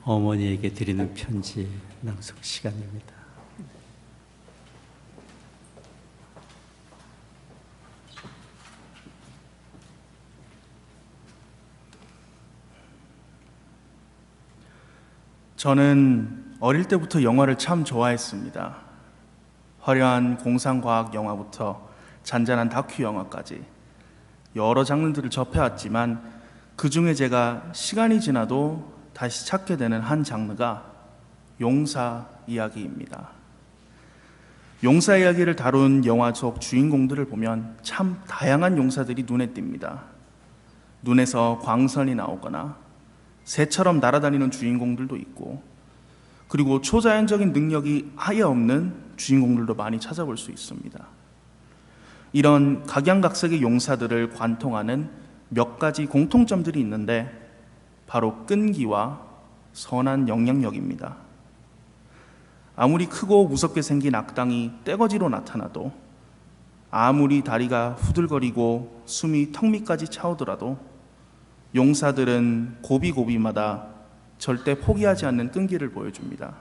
어머니에게 드리는 편지 낭송 시간입니다. 저는 어릴 때부터 영화를 참 좋아했습니다. 화려한 공상과학 영화부터 잔잔한 다큐 영화까지 여러 장르들을 접해왔지만 그 중에 제가 시간이 지나도 다시 찾게 되는 한 장르가 용사 이야기입니다. 용사 이야기를 다룬 영화 속 주인공들을 보면 참 다양한 용사들이 눈에 띕니다. 눈에서 광선이 나오거나 새처럼 날아다니는 주인공들도 있고, 그리고 초자연적인 능력이 아예 없는 주인공들도 많이 찾아볼 수 있습니다. 이런 각양각색의 용사들을 관통하는 몇 가지 공통점들이 있는데 바로 끈기와 선한 영향력입니다. 아무리 크고 무섭게 생긴 악당이 떼거지로 나타나도, 아무리 다리가 후들거리고 숨이 턱 밑까지 차오더라도 용사들은 고비고비마다 절대 포기하지 않는 끈기를 보여줍니다.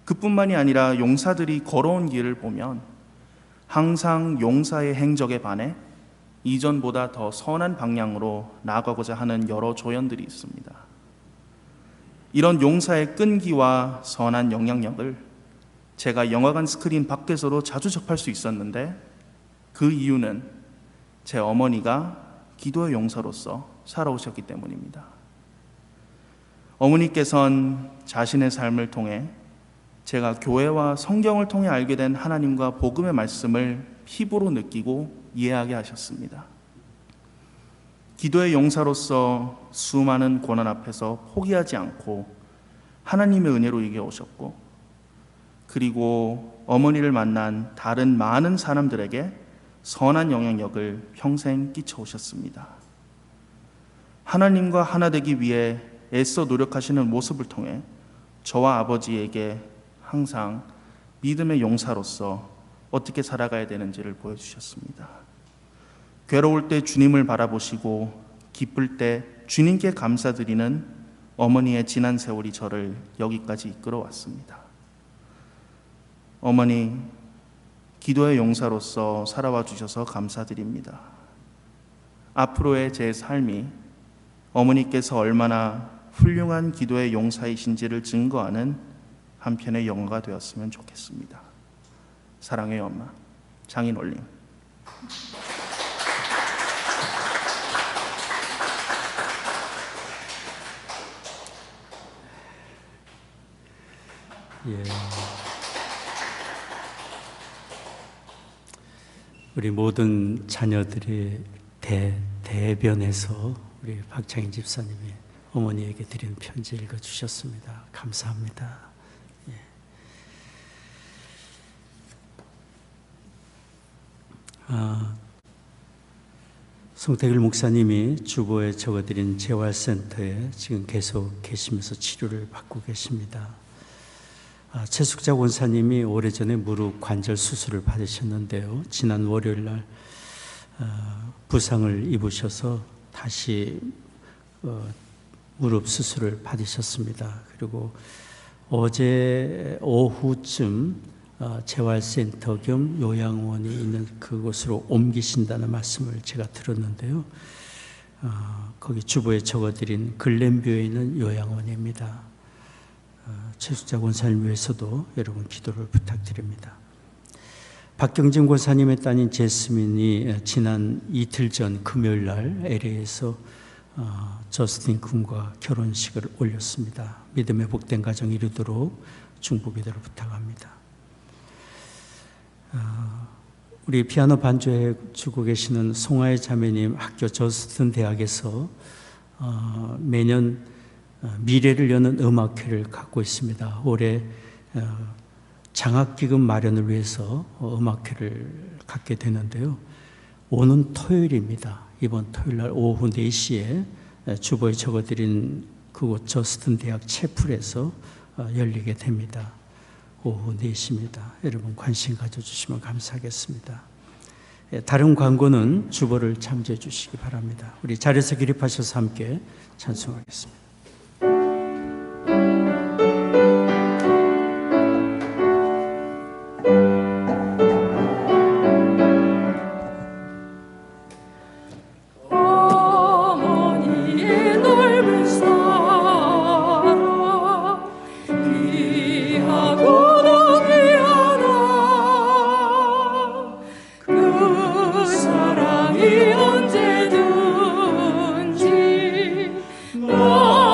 그뿐만이 아니라 용사들이 걸어온 길을 보면 항상 용사의 행적에 반해 이전보다 더 선한 방향으로 나아가고자 하는 여러 조연들이 있습니다. 이런 용사의 끈기와 선한 영향력을 제가 영화관 스크린 밖에서도 자주 접할 수 있었는데, 그 이유는 제 어머니가 기도의 용사로서 살아오셨기 때문입니다. 어머니께선 자신의 삶을 통해 제가 교회와 성경을 통해 알게 된 하나님과 복음의 말씀을 피부로 느끼고 이해하게 하셨습니다. 기도의 용사로서 수많은 고난 앞에서 포기하지 않고 하나님의 은혜로 이겨오셨고, 그리고 어머니를 만난 다른 많은 사람들에게 선한 영향력을 평생 끼쳐오셨습니다. 하나님과 하나 되기 위해 애써 노력하시는 모습을 통해 저와 아버지에게 항상 믿음의 용사로서 어떻게 살아가야 되는지를 보여주셨습니다. 괴로울 때 주님을 바라보시고 기쁠 때 주님께 감사드리는 어머니의 지난 세월이 저를 여기까지 이끌어왔습니다. 어머니, 기도의 용사로서 살아와 주셔서 감사드립니다. 앞으로의 제 삶이 어머니께서 얼마나 훌륭한 기도의 용사이신지를 증거하는 한 편의 영화가 되었으면 좋겠습니다. 사랑해요, 엄마. 장인 올림. 예. 우리 모든 자녀들의 대변에서 우리 박창인 집사님이 어머니에게 드리는 편지 읽어주셨습니다. 감사합니다. 예. 송태길 목사님이 주보에 적어드린 재활센터에 지금 계속 계시면서 치료를 받고 계십니다. 최숙자 원사님이 오래전에 무릎 관절 수술을 받으셨는데요. 지난 월요일 날 부상을 입으셔서 다시 무릎 수술을 받으셨습니다. 그리고 어제 오후쯤 재활센터 겸 요양원이 있는 그곳으로 옮기신다는 말씀을 제가 들었는데요. 거기 주보에 적어드린 글렌뷰에 있는 요양원입니다. 최숙자 권사님 위해서도 여러분 기도를 부탁드립니다. 박경진 권사님의 따님 제스민이 지난 이틀 전 금요일 날 LA에서 저스틴 군과 결혼식을 올렸습니다. 믿음의 복된 가정 이루도록 중보기도를 부탁합니다. 우리 피아노 반주해 주고 계시는 송하의 자매님 학교 저스틴 대학에서 매년 미래를 여는 음악회를 갖고 있습니다. 올해 장학기금 마련을 위해서 음악회를 갖게 되는데요. 오는 토요일입니다. 이번 토요일 날 오후 4시에 주보에 적어드린 그곳 저스틴 대학 채플에서 열리게 됩니다. 오후 4시입니다. 여러분 관심 가져주시면 감사하겠습니다. 다른 광고는 주보를 참조해 주시기 바랍니다. 우리 자리에서 기립하셔서 함께 찬송하겠습니다. 언제든지 너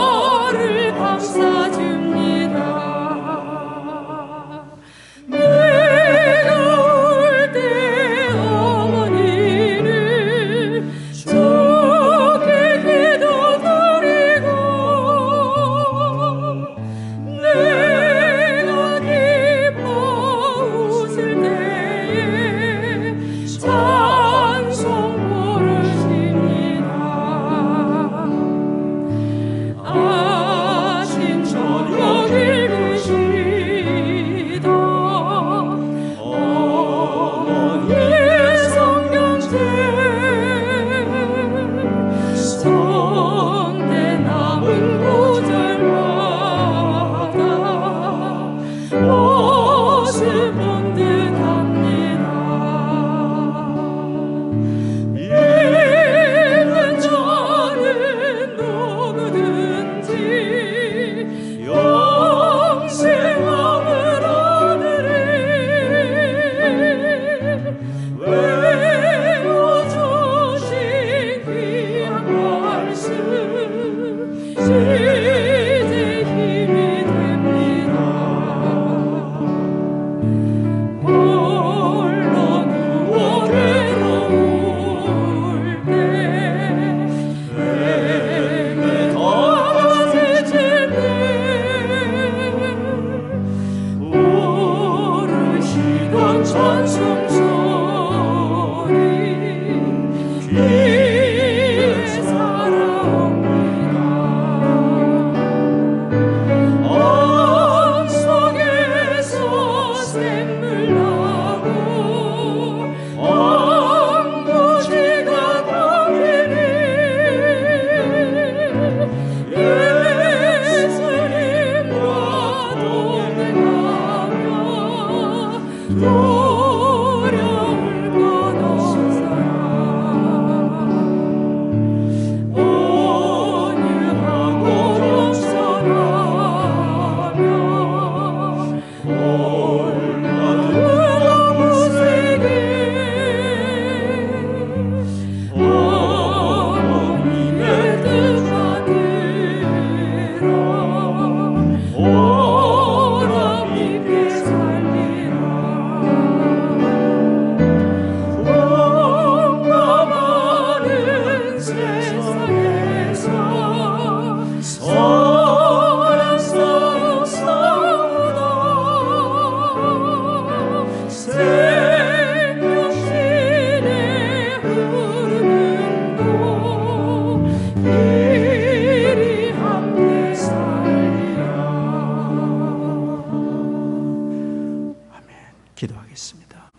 기도하겠습니다.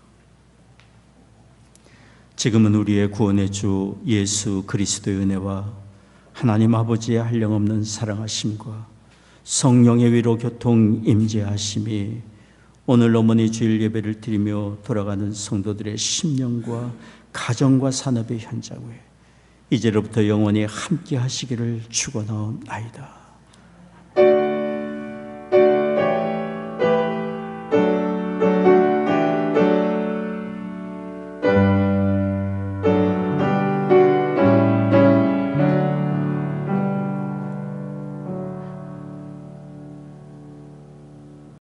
지금은 우리의 구원의 주 예수 그리스도의 은혜와 하나님 아버지의 한량없는 사랑하심과 성령의 위로 교통 임재하심이 오늘 어머니 주일 예배를 드리며 돌아가는 성도들의 심령과 가정과 산업의 현장에 이제로부터 영원히 함께 하시기를 축원하옵나이다.